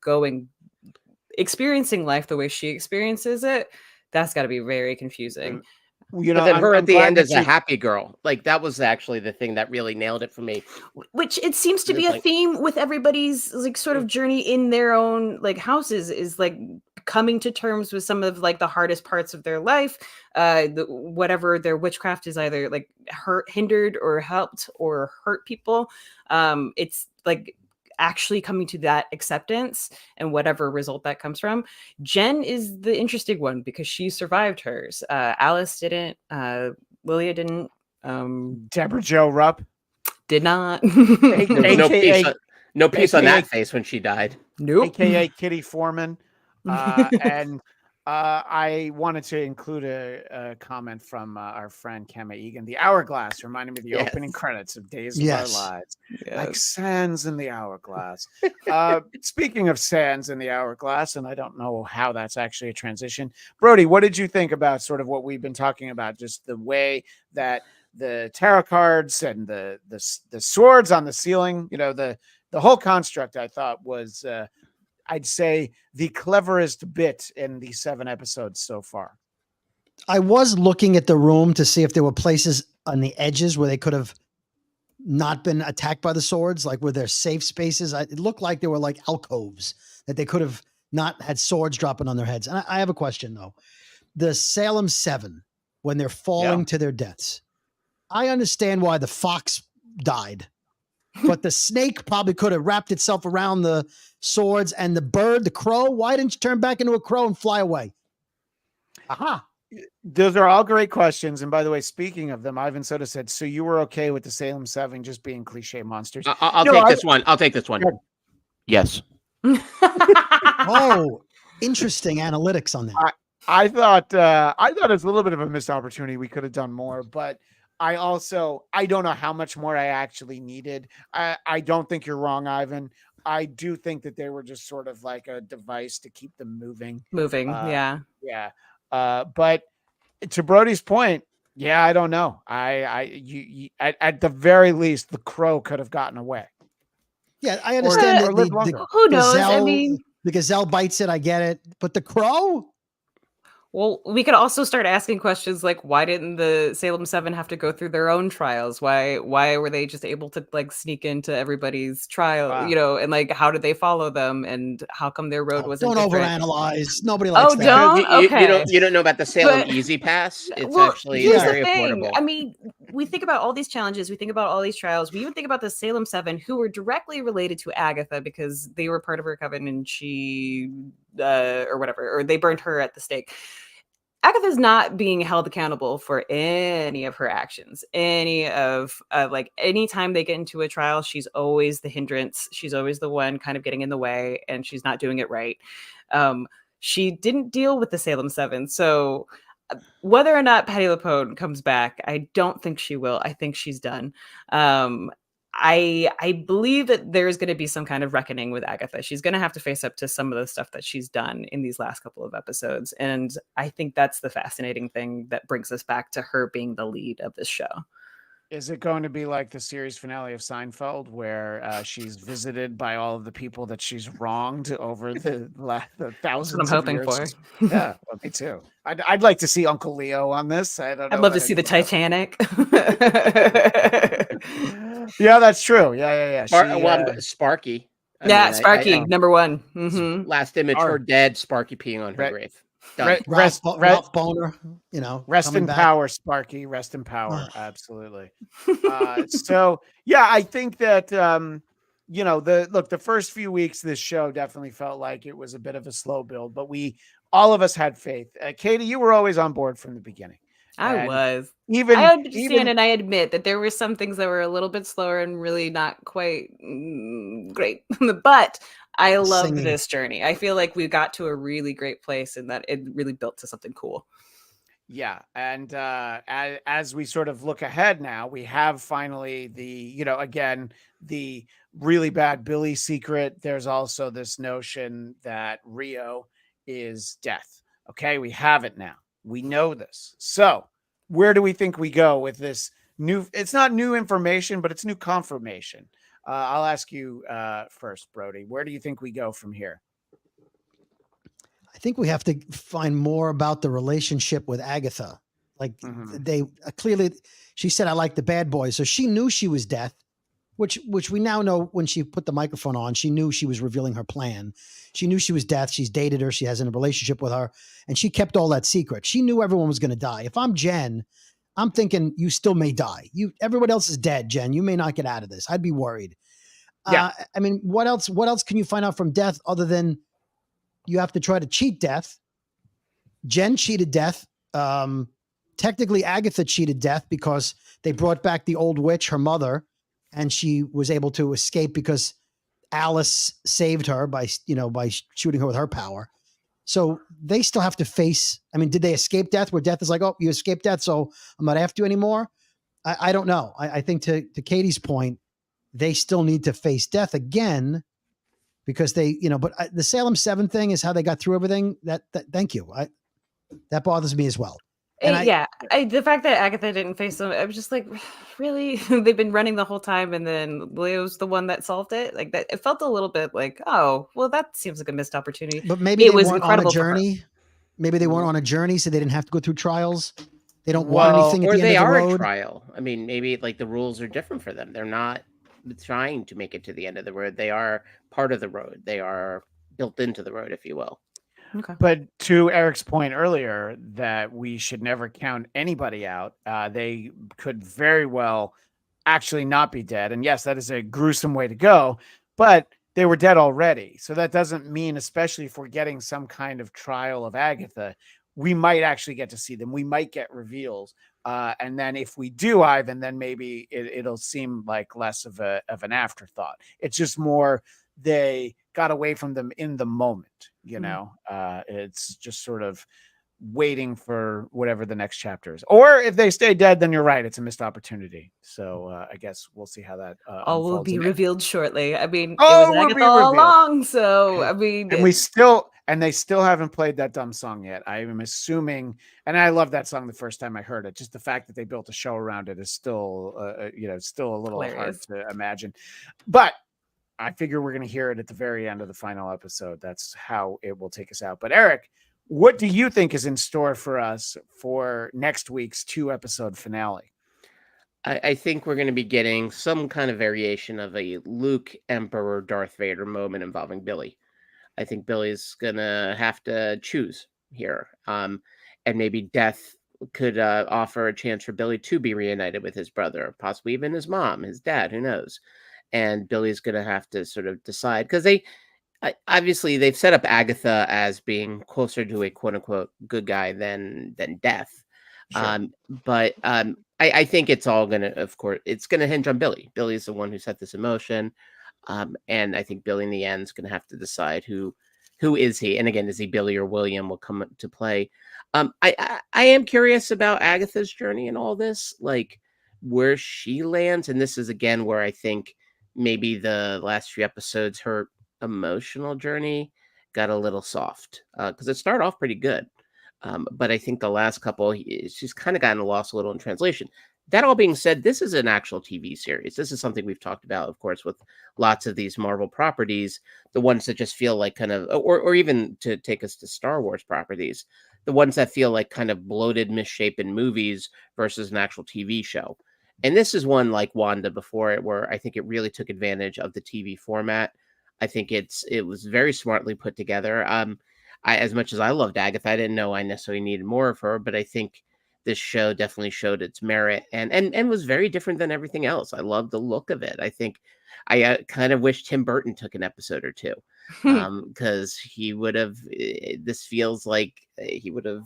experiencing life the way she experiences it. That's got to be very confusing. But then her at the end as a happy girl, like that was actually the thing that really nailed it for me. Which it seems to be a theme with everybody's like sort of journey in their own like houses, is like coming to terms with some of like the hardest parts of their life, whatever their witchcraft is either like hindered or helped or hurt people. It's like actually coming to that acceptance and whatever result that comes from. Jen is the interesting one because she survived hers. Alice didn't. Lilia didn't. Deborah Jo Rupp did not. There was no peace on that face when she died. Nope. AKA Kitty Foreman. And I wanted to include a comment from our friend Kema Egan. The hourglass reminded me of the opening credits of Days of Our Lives. Like sands in the hourglass. Speaking of sands in the hourglass, and I don't know how that's actually a transition. Brody, what did you think about sort of what we've been talking about? Just the way that the tarot cards and the swords on the ceiling, the whole construct, I thought was I'd say the cleverest bit in the 7 episodes so far. I was looking at the room to see if there were places on the edges where they could have not been attacked by the swords, like were there safe spaces. It looked like there were like alcoves that they could have not had swords dropping on their heads. And I have a question though. The Salem 7, when they're falling to their deaths, I understand why the fox died. But the snake probably could have wrapped itself around the swords, and the bird, the crow. Why didn't you turn back into a crow and fly away? Aha. Those are all great questions. And by the way, speaking of them, Ivan Soda said, so you were okay with the Salem 7 just being cliche monsters? I'll take this one. I'll take this one. Yes. Oh, interesting analytics on that. I thought it was a little bit of a missed opportunity. We could have done more, but I don't know how much more I actually needed. I don't think you're wrong, Ivan. I do think that they were just sort of like a device to keep them moving. Yeah. But to Brody's point, I don't know. You at the very least, the crow could have gotten away. Yeah, I understand who knows? Gazelle, I mean, the gazelle bites it. I get it, but the crow. Well, we could also start asking questions like, why didn't the Salem 7 have to go through their own trials? Why were they just able to like sneak into everybody's trial, and like, how did they follow them? And how come their road wasn't Don't different? overanalyze. Nobody likes that. Don't? Okay. You don't know about the Salem Easy Pass? It's actually here's very the thing. affordable. I mean, we think about all these challenges. We think about all these trials. We even think about the Salem 7, who were directly related to Agatha because they were part of her coven and she, or whatever, or they burned her at the stake. Agatha's not being held accountable for any of her actions. Any of like anytime they get into a trial, she's always the hindrance. She's always the one kind of getting in the way, and she's not doing it right. She didn't deal with the Salem 7, so whether or not Patty LuPone comes back, I don't think she will. I think she's done. Um, I believe that there's going to be some kind of reckoning with Agatha. She's going to have to face up to some of the stuff that she's done in these last couple of episodes, and I think that's the fascinating thing that brings us back to her being the lead of this show. Is it going to be like the series finale of Seinfeld, where she's visited by all of the people that she's wronged over the thousands I'm of hoping years? for. Yeah, well, me too. I'd like to see Uncle Leo on this. I don't know. I'd love to about see the anyone else. Titanic. Yeah, that's true. Yeah. Sparky. I Yeah, mean, Sparky, number one. last image, her dead, Sparky peeing on her Re- grave. Done. Ralph Boner, rest coming in back. power, Sparky. Rest in power. Absolutely. So yeah, I think that the first few weeks of this show definitely felt like it was a bit of a slow build, but all of us had faith. Katie, you were always on board from the beginning. I And was. Even I understand and I admit that there were some things that were a little bit slower and really not quite great. But I loved Singing. this journey. I feel like we got to a really great place and that it really built to something cool. Yeah, and as we sort of look ahead now, we have finally the really bad Billy secret. There's also this notion that Rio is death. Okay, we have it now. We know this. So where do we think we go with this new? It's not new information, but it's new confirmation. I'll ask you first, Brody. Where do you think we go from here? I think we have to find more about the relationship with Agatha. Like they clearly, she said, "I like the bad boys," so she knew she was death, which we now know when she put the microphone on. She knew she was revealing her plan. She knew she was death. She's dated her. She has a relationship with her, and she kept all that secret. She knew everyone was going to die. If I'm Jen, I'm thinking you still may die. Everyone else is dead, Jen. You may not get out of this. I'd be worried. Yeah. I mean, what else can you find out from death other than you have to try to cheat death? Jen cheated death. Technically, Agatha cheated death because they brought back the old witch, her mother, and she was able to escape because Alice saved her by shooting her with her power. So they still have to face. I mean, did they escape death? Where death is like, oh, you escaped death, so I'm not after you anymore. I don't know. I think to Katie's point, they still need to face death again because but the Salem 7 thing is how they got through everything. That thank you. That bothers me as well. And the fact that Agatha didn't face them, I was just like, really? They've been running the whole time, and then Leo's the one that solved it. Like that, it felt a little bit like, oh, well, that seems like a missed opportunity. But maybe it they was weren't on a incredible. journey. Maybe they weren't on a journey, so they didn't have to go through trials. They don't want anything at or the end they of the are road. a trial. I mean, maybe like the rules are different for them. They're not trying to make it to the end of the road. They are part of the road. They are built into the road, if you will. Okay. But to Eric's point earlier that we should never count anybody out, they could very well actually not be dead. And yes, that is a gruesome way to go, but they were dead already. So that doesn't mean, especially if we're getting some kind of trial of Agatha, we might actually get to see them. We might get reveals. And then if we do, Ivan, then maybe it'll seem like less of an afterthought. It's just more they got away from them in the moment. It's just sort of waiting for whatever the next chapter is. Or if they stay dead, then you're right. It's a missed opportunity. So I guess we'll see how that all will be revealed shortly. I mean, it all was Agatha All Along. So, I mean. And they still haven't played that dumb song yet. I'm assuming, and I love that song the first time I heard it. Just the fact that they built a show around it is still, still a little hilarious. hard to imagine. But I figure we're going to hear it at the very end of the final episode. That's how it will take us out. But Eric, what do you think is in store for us for next week's 2-episode finale? I think we're going to be getting some kind of variation of a Luke, Emperor, Darth Vader moment involving Billy. I think Billy's going to have to choose here. And maybe death could offer a chance for Billy to be reunited with his brother, possibly even his mom, his dad, who knows? And Billy's going to have to sort of decide because obviously they've set up Agatha as being closer to a quote unquote good guy than Death. Sure. I think it's all gonna, of course, it's gonna hinge on Billy. Billy's the one who set this in motion. And I think Billy in the end is gonna have to decide who is he, and again, is he Billy or William will come to play. I am curious about Agatha's journey in all this, like where she lands, and this is again where I think maybe the last few episodes, her emotional journey got a little soft because it started off pretty good. But I think the last couple, she's kind of gotten lost a little in translation. That all being said, this is an actual TV series. This is something we've talked about, of course, with lots of these Marvel properties, the ones that just feel like kind of, or even to take us to Star Wars properties, the ones that feel like kind of bloated, misshapen movies versus an actual TV show. And this is one like Wanda before it, where I think it really took advantage of the TV format. I think it was very smartly put together. As much as I loved Agatha, I didn't know I necessarily needed more of her, but I think this show definitely showed its merit and was very different than everything else. I loved the look of it. I think I kind of wish Tim Burton took an episode or two because he would have. This feels like he would have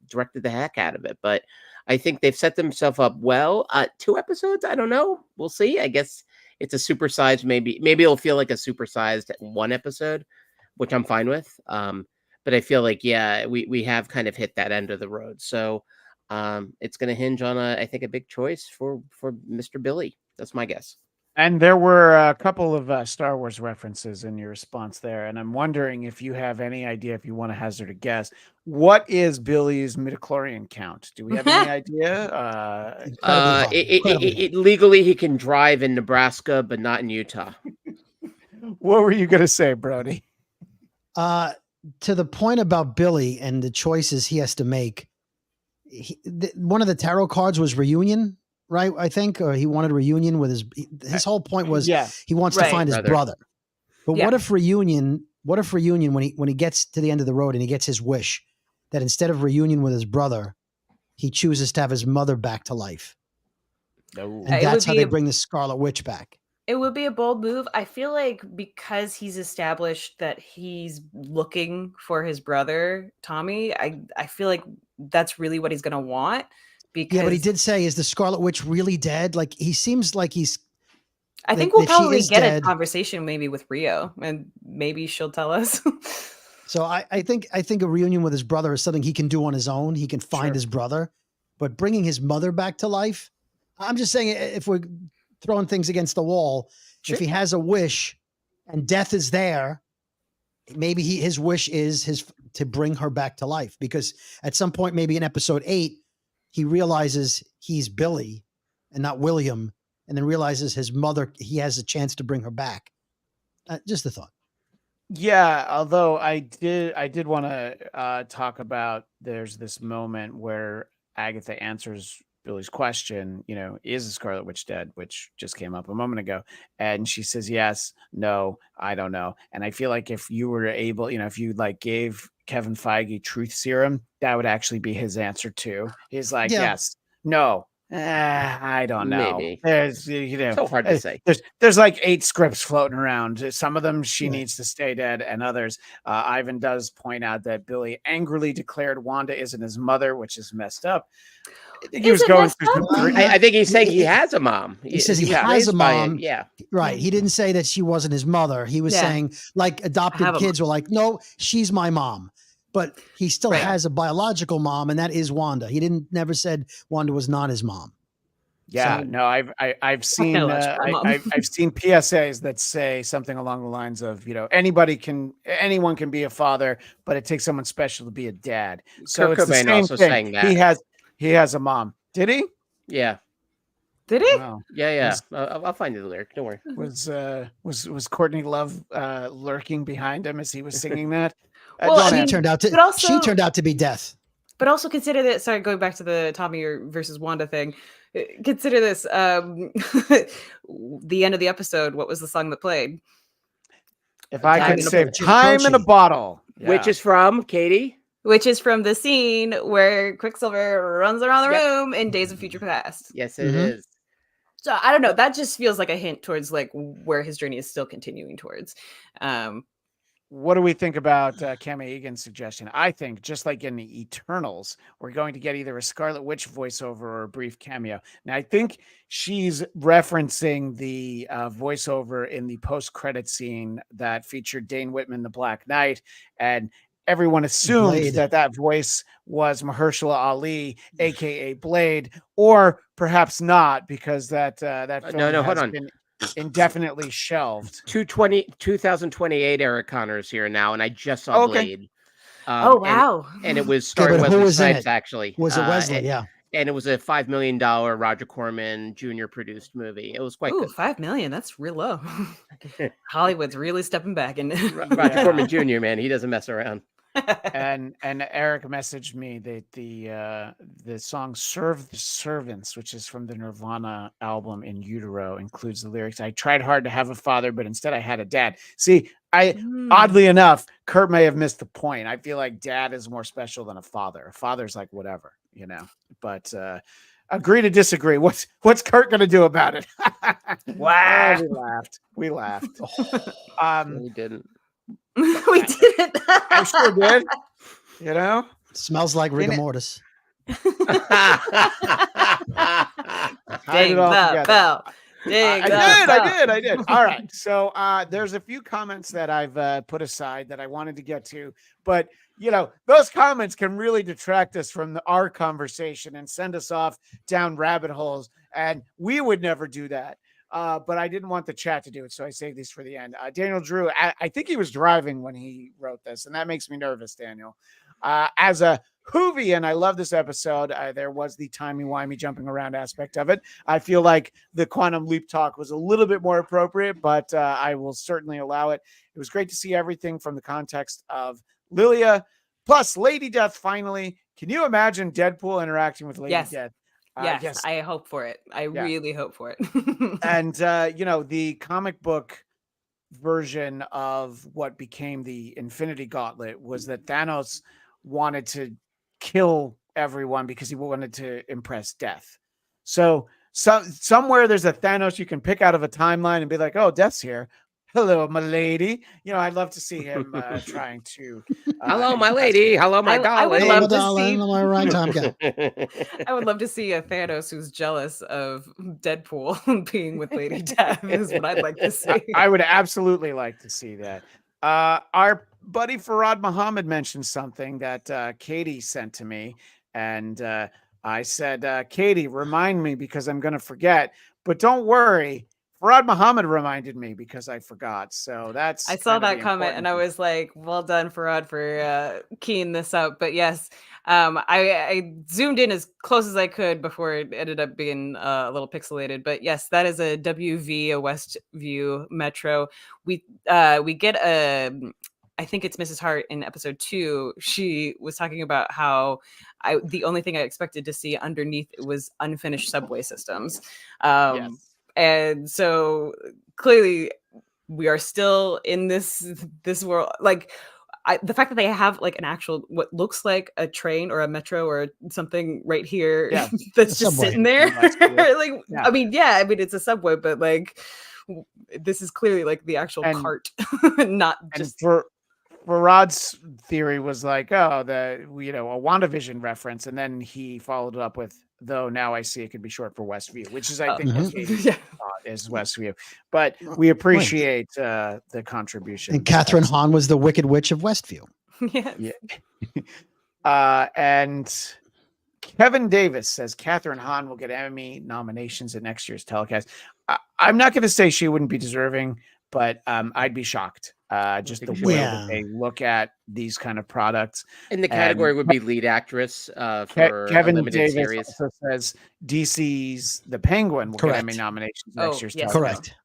directed the heck out of it, but I think they've set themselves up well. 2 episodes, I don't know. We'll see. I guess it's a supersized. Maybe it'll feel like a supersized 1 episode, which I'm fine with. But I feel like, yeah, we have kind of hit that end of the road. So it's going to hinge on I think a big choice for Mr. Billy. That's my guess. And there were a couple of Star Wars references in your response there. And I'm wondering if you have any idea, if you want to hazard a guess, what is Billy's midichlorian count? Do we have any idea? Legally, he can drive in Nebraska, but not in Utah. What were you going to say, Brody? To the point about Billy and the choices he has to make, one of the tarot cards was reunion, right? I think, or he wanted a reunion with his whole point was he wants to find his brother. But what if reunion when he gets to the end of the road and he gets his wish that instead of reunion with his brother, he chooses to have his mother back to life. And that's how they bring the Scarlet Witch back. It would be a bold move. I feel like because he's established that he's looking for his brother, Tommy, I feel like that's really what he's going to want. Because but he did say, is the Scarlet Witch really dead? Like, he seems like he's... I think we'll probably get a conversation maybe with Rio, and maybe she'll tell us. So I think a reunion with his brother is something he can do on his own. He can find his brother. But bringing his mother back to life, I'm just saying, if we're throwing things against the wall, if he has a wish and death is there, maybe his wish is to bring her back to life, because at some point, maybe in episode 8, he realizes he's Billy and not William, and then realizes his mother, he has a chance to bring her back. Just a thought. Yeah, although I did want to talk about, there's this moment where Agatha answers Billy's question, is the Scarlet Witch dead, which just came up a moment ago. And she says, yes, no, I don't know. And I feel like if you were able, if you gave Kevin Feige truth serum, that would actually be his answer too. He's like, yes, no, I don't know. Maybe. There's, so hard to say. There's like 8 scripts floating around. Some of them she needs to stay dead, and others. Ivan does point out that Billy angrily declared Wanda isn't his mother, which is messed up. I think he was going through. I think he's saying he has a mom. He says he has a mom. Yeah. Right. He didn't say that she wasn't his mother. He was saying, like, adopted kids were like, no, she's my mom. But he still has a biological mom, and that is Wanda. He never said Wanda was not his mom. Yeah, no, I've seen I've seen PSAs that say something along the lines of, anyone can be a father, but it takes someone special to be a dad. So Kurt it's the Cobain same also thing. saying that He has a mom. Did he? Yeah. Did he? Wow. Yeah. I'll find you the lyric. Don't worry. Was Courtney Love lurking behind him as he was singing that? She turned out to be death. But also consider that. Sorry, going back to the Tommy versus Wanda thing. Consider this. The end of the episode. What was the song that played? If I could save time in a bottle, which is from Katie. Which is from the scene where Quicksilver runs around the room in Days of Future Past. Yes, it is. So I don't know. That just feels like a hint towards where his journey is still continuing towards. what do we think about Kama Egan's suggestion? I think, just like in the Eternals, we're going to get either a Scarlet Witch voiceover or a brief cameo. Now, I think she's referencing the voiceover in the post-credit scene that featured Dane Whitman, the Black Knight, and everyone assumed Blade. that voice was Mahershala Ali, aka Blade, or perhaps not, because that film hold has on. been indefinitely shelved. 2028 Eric Connor's here now, and I just saw Okay. Blade. Oh, wow. And it was Okay, starring but who Wesley was in Snipes, it? actually. Was it Wesley? And, Yeah. and it was a $5 million Roger Corman Jr. produced movie. It was quite Ooh, good. 5 million. That's real low. Hollywood's really stepping back. And Roger Yeah. Corman Jr., man, he doesn't mess around. And Eric messaged me that the song "Serve the Servants," which is from the Nirvana album In Utero, includes the lyrics, "I tried hard to have a father, but instead I had a dad." See, oddly enough, Kurt may have missed the point. I feel like dad is more special than a father. A father's like whatever, you know. But agree to disagree. What's Kurt going to do about it? Wow. Oh, we laughed. No, he didn't. We didn't. I sure did. You know, Smells like rigor mortis. tied Ding it all the together. bell. Ding the I bell. did. All right. So there's a few comments that I've put aside that I wanted to get to, but you know, those comments can really detract us from our conversation and send us off down rabbit holes, and we would never do that. But I didn't want the chat to do it, so I saved these for the end. Daniel Drew, I think he was driving when he wrote this, and that makes me nervous, Daniel. As a Whovian, I love this episode. There was the timey-wimey jumping around aspect of it. I feel like the Quantum Leap talk was a little bit more appropriate, but I will certainly allow it. It was great to see everything from the context of Lilia, plus Lady Death finally. Can you imagine Deadpool interacting with Lady Yes. Death? Yes, I hope for it. I really hope for it. And, you know, the comic book version of what became the Infinity Gauntlet was that Thanos wanted to kill everyone because he wanted to impress Death. So somewhere there's a Thanos you can pick out of a timeline and be like, oh, Death's here. Hello, my lady. You know, I'd love to see him trying to. Hello, my lady. Hello, my I would darling. love to see. Am I right, Tom? I would love to see a Thanos who's jealous of Deadpool being with Lady Death. Is what I'd like to see. I would absolutely like to see that. Our buddy Farad Muhammad mentioned something that Katie sent to me, and I said, Katie, remind me because I'm going to forget. But don't worry, Farad Muhammad reminded me because I forgot. So that's I saw kind of that the comment and I important was like, well done, Farad, for keying this up. But yes, I zoomed in as close as I could before it ended up being a little pixelated. But yes, that is a WV, a Westview Metro. We get I think it's Mrs. Hart in episode 2. She was talking about how the only thing I expected to see underneath it was unfinished subway systems. Yes. And so clearly we are still in this world. Like the fact that they have like an actual, what looks like a train or a metro or something right here that's just subway. sitting there. Like, Yeah. I mean, it's a subway, but like this is clearly like the actual cart, not just. And Farad's theory was like, oh, a WandaVision reference, and then he followed it up with, though now I see it could be short for Westview, which is I think what Katie's thought is Westview. But we appreciate the contribution. And Catherine Hahn was the Wicked Witch of Westview. Yes. Yeah. And Kevin Davis says Catherine Hahn will get Emmy nominations at next year's telecast. I'm not going to say she wouldn't be deserving, but I'd be shocked. Just the way that they look at these kind of products. And the category would be lead actress for Kevin a limited Davis series. also says DC's The Penguin will get Emmy nominations next year's telecast. Correct.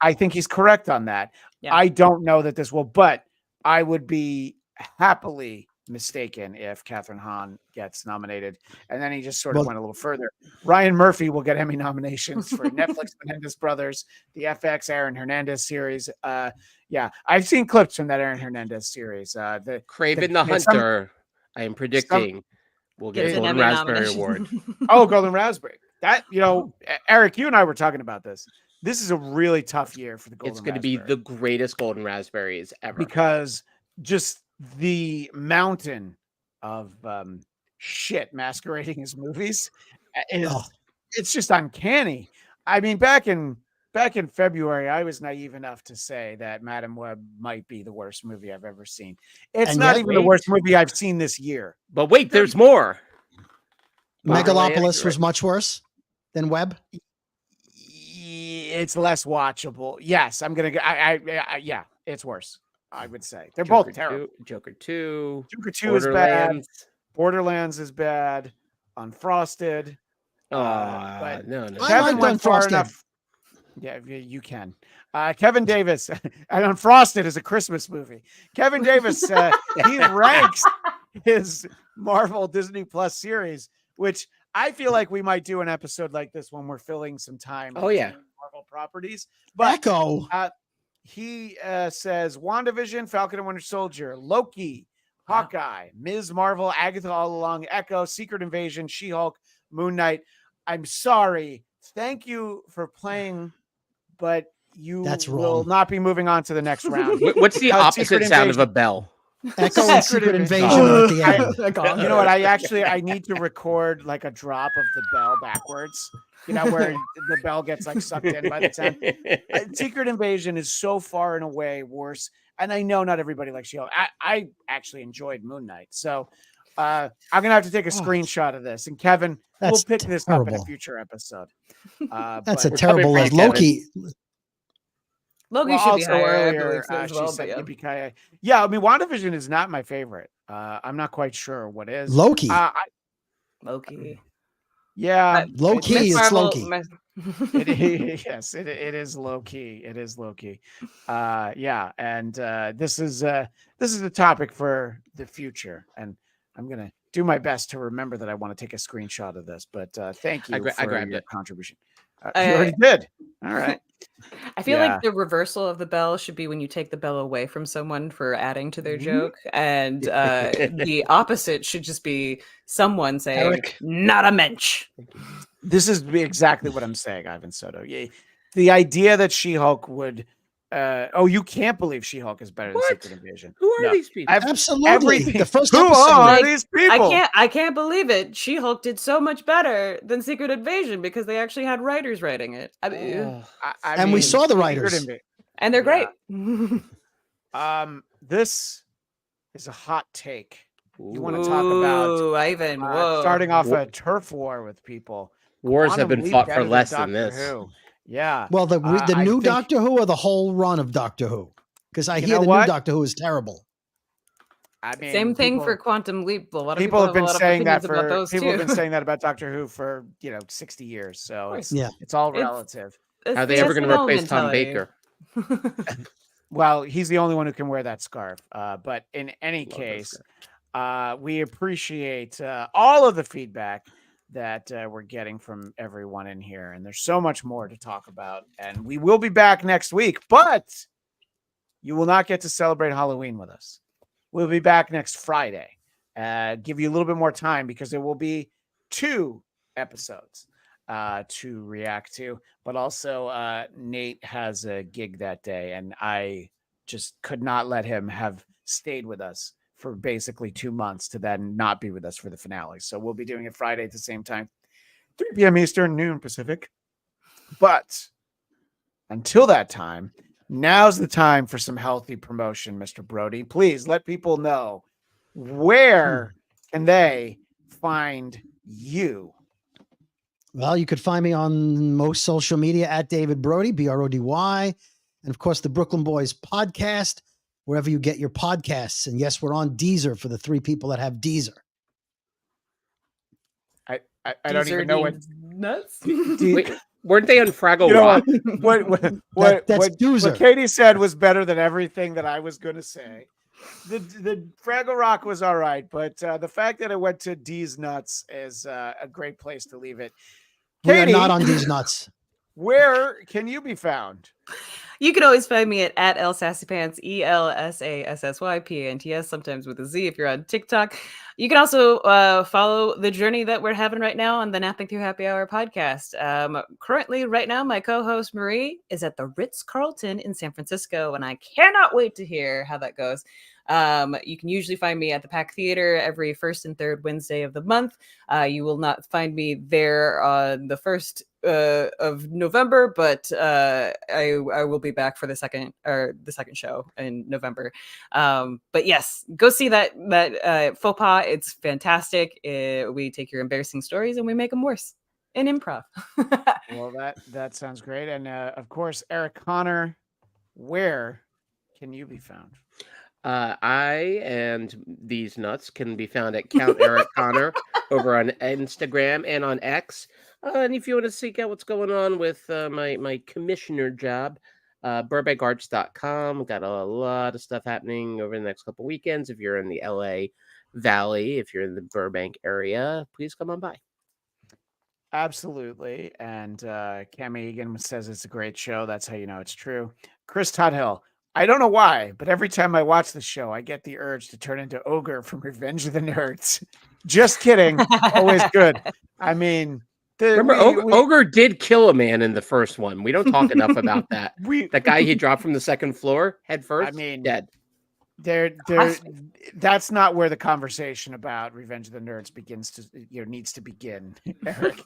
I think he's correct on that. Yeah. I don't know that this will, but I would be happily mistaken if Catherine Hahn gets nominated. And then he just sort of went a little further. Ryan Murphy will get Emmy nominations for Netflix Menendez Brothers, the FX Aaron Hernandez series. Yeah, I've seen clips from that Aaron Hernandez series. The Craven the Hunter, I am predicting, will get a Golden Raspberry Award. Oh, Golden Raspberry. That, Eric, you and I were talking about this. this is a really tough year for the Golden It's going to be Raspberry the greatest golden raspberries ever. because just the mountain of shit masquerading as movies is Oh. it's just uncanny. I mean, back in February, I was naive enough to say that Madam Web might be the worst movie I've ever seen. It's And not yet- even the worst movie I've seen this year. But wait, there's more. Megalopolis was Right. much worse than Web. It's less watchable. Yes, I'm gonna. Yeah, it's worse. I would say they're Joker both terrible. 2, Joker 2, Joker 2 is bad. Borderlands. Borderlands is bad. Unfrosted. No. I Kevin liked went far Unfrosted. enough. Yeah, you can. Kevin Davis and Unfrosted is a Christmas movie. Kevin Davis, he ranks his Marvel Disney Plus series, which I feel like we might do an episode like this when we're filling some time. Oh, yeah. between Marvel properties. But Echo. he says WandaVision, Falcon and Winter Soldier, Loki, Hawkeye, Ms. Marvel, Agatha All Along, Echo, Secret Invasion, She-Hulk, Moon Knight. I'm sorry. Thank you for playing, but you That's will wrong. not be moving on to the next round. What's the opposite Secret sound of a Invasion. bell? Echo and Secret Secret Invasion. Invasion are at the end. You know what? I need to record like a drop of the bell backwards. You know, where the bell gets like sucked in by the time. Secret Invasion is so far and away worse. And I know not everybody likes She-Hulk. I actually enjoyed Moon Knight. So I'm gonna have to take a screenshot of this. And Kevin, we'll That's pick this up in a terrible. future episode. That's a but- terrible coming list. for you, Loki. Loki well, should be also higher, earlier, I believe, as she well. said But yeah. Yippee-ki-yay. Yeah, I mean, WandaVision is not my favorite. I'm not quite sure what is. Loki. Loki. Yeah, Low key Miss is Marvel- Loki. it is, yes, it is low key. It is low key. Yeah, and this is a topic for the future, and I'm gonna do my best to remember that I want to take a screenshot of this. But thank you I for grabbed your it. contribution. You already did. All right. I feel Yeah. like the reversal of the bell should be when you take the bell away from someone for adding to their joke, and the opposite should just be someone saying, Eric. "Not a mensch." This is exactly what I'm saying, Ivan Soto. Yeah, the idea that She-Hulk would. You can't believe She-Hulk is better than What? Secret Invasion. Who are No. these people? Absolutely. Everything. The first Who episode. are Like, these people? I can't believe it. She-Hulk did so much better than Secret Invasion because they actually had writers writing it. I mean, I And we mean, saw the Secret writers. and they're great. This is a hot take. You want to talk about Ooh, Ivan? Whoa. starting off a turf war with people. Wars have Quantum been Leap fought better for than less than Doctor this. Who. Yeah. Well, the I new think- Doctor Who or the whole run of Doctor Who? Because I You hear know the what? new Doctor Who is terrible. I mean, Same thing people- for Quantum Leap. A lot of People have been a lot of saying that opinions about for those people have too. been saying that about Doctor Who for 60 years. So it's, Yeah. it's all It's- relative. It's Are they the ever going to SNL replace Tom mentality. Baker? Well, he's the only one who can wear that scarf. But in any Love that case, scarf. we appreciate all of the feedback that we're getting from everyone in here. And there's so much more to talk about. And we will be back next week, but you will not get to celebrate Halloween with us. We'll be back next Friday. Give you a little bit more time because there will be 2 episodes to react to, but also Nate has a gig that day, and I just could not let him have stayed with us for basically 2 months to then not be with us for the finale. So we'll be doing it Friday at the same time, 3 p.m. Eastern, noon Pacific. But until that time, now's the time for some healthy promotion, Mr. Brody. Please let people know where can they find you. Well, you could find me on most social media at David Brody, Brody. And of course, the Brooklyn Boys podcast, wherever you get your podcasts. And yes, we're on Deezer for the 3 people that have Deezer. I don't even know what. nuts. Wait, weren't they on Fraggle You know Rock? That's what Doozer. Katie said was better than everything that I was going to say. The Fraggle Rock was all right, but the fact that it went to D's Nuts is a great place to leave it. We are Katie, not on these nuts. where can you be found? You can always find me at @LSassyPants, ELSASSYPANTS, sometimes with a Z if you're on TikTok. You can also follow the journey that we're having right now on the Napping Through Happy Hour podcast. Currently, right now, my co-host Marie is at the Ritz-Carlton in San Francisco, and I cannot wait to hear how that goes. You can usually find me at the Pack Theater every first and third Wednesday of the month. You will not find me there on the 1st of November, but I will be back for the second show in November. But yes, go see that faux pas. It's fantastic. We take your embarrassing stories and we make them worse in improv. Well, that sounds great. And of course, Eric Connor, where can you be found? I and these nuts can be found at Count Eric Connor over on Instagram and on X. And if you want to seek out what's going on with my commissioner job, burbankarts.com. Got a lot of stuff happening over the next couple weekends. If you're in the LA Valley, if you're in the Burbank area, please come on by. Absolutely. And Cami Egan says it's a great show. That's how you know it's true. Chris Tudhill. I don't know why, but every time I watch the show, I get the urge to turn into Ogre from Revenge of the Nerds. Just kidding. Always good. I mean, remember, Ogre did kill a man in the first one. We don't talk enough about that. That guy he dropped from the second floor head first. I mean, dead. That's not where the conversation about Revenge of the Nerds needs to begin, Eric.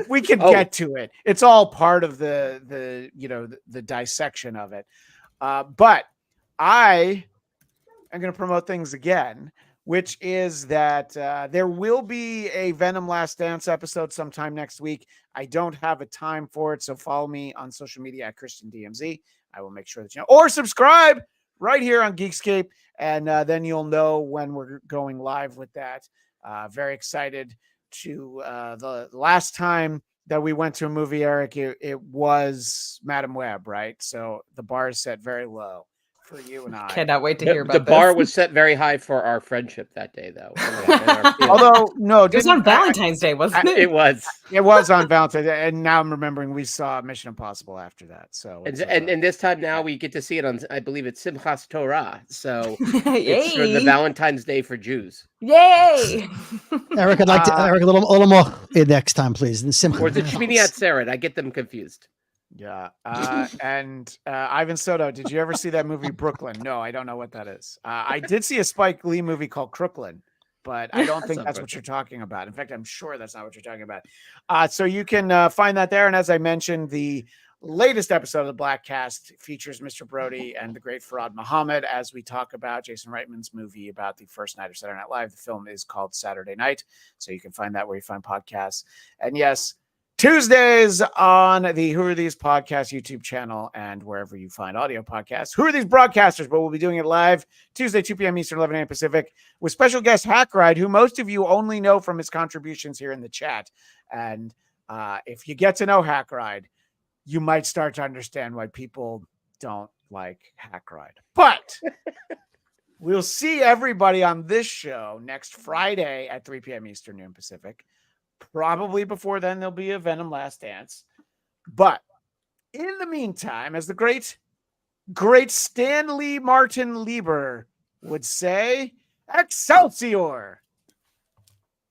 We can get to it. It's all part of the dissection of it. But I am going to promote things again, which is that there will be a Venom Last Dance episode sometime next week. I don't have a time for it, so follow me on social media at ChristianDMZ. I will make sure that you know, or subscribe right here on Geekscape, and then you'll know when we're going live with that. Very excited to the last time that we went to a movie, Eric, it was Madam Web, right? So the bar is set very low for you and I. Cannot wait to hear about the this. bar was set very high for our friendship that day, though. Although, no, it was on Valentine's Day, wasn't it? It was. It was on Valentine's Day, and now I'm remembering we saw Mission Impossible after that. So, and this time now we get to see it on, I believe it's Simchas Torah. So it's for the Valentine's Day for Jews. Yay! Eric, I'd like to Eric a little more next time, please. Or the Shmini Atzeret. I get them confused. Yeah. And Ivan Soto, did you ever see that movie Brooklyn? No, I don't know what that is. I did see a Spike Lee movie called Crooklyn, but I don't think that's what you're talking about. In fact, I'm sure that's not what you're talking about. So you can find that there. And as I mentioned, the latest episode of the Black Cast features Mr. Brody and the great Farad Muhammad as we talk about Jason Reitman's movie about the first night of Saturday Night Live. The film is called Saturday Night. So you can find that where you find podcasts. And yes, Tuesdays on the Who Are These Podcasts YouTube channel and wherever you find audio podcasts. Who Are These Broadcasters? But we'll be doing it live Tuesday, 2 p.m. Eastern, 11 a.m. Pacific with special guest Hack Ride, who most of you only know from his contributions here in the chat. And if you get to know Hack Ride, you might start to understand why people don't like Hack Ride. But we'll see everybody on this show next Friday at 3 p.m. Eastern, noon Pacific. Probably before then, there'll be a Venom Last Dance. But in the meantime, as the great Stanley Martin Lieber would say, Excelsior!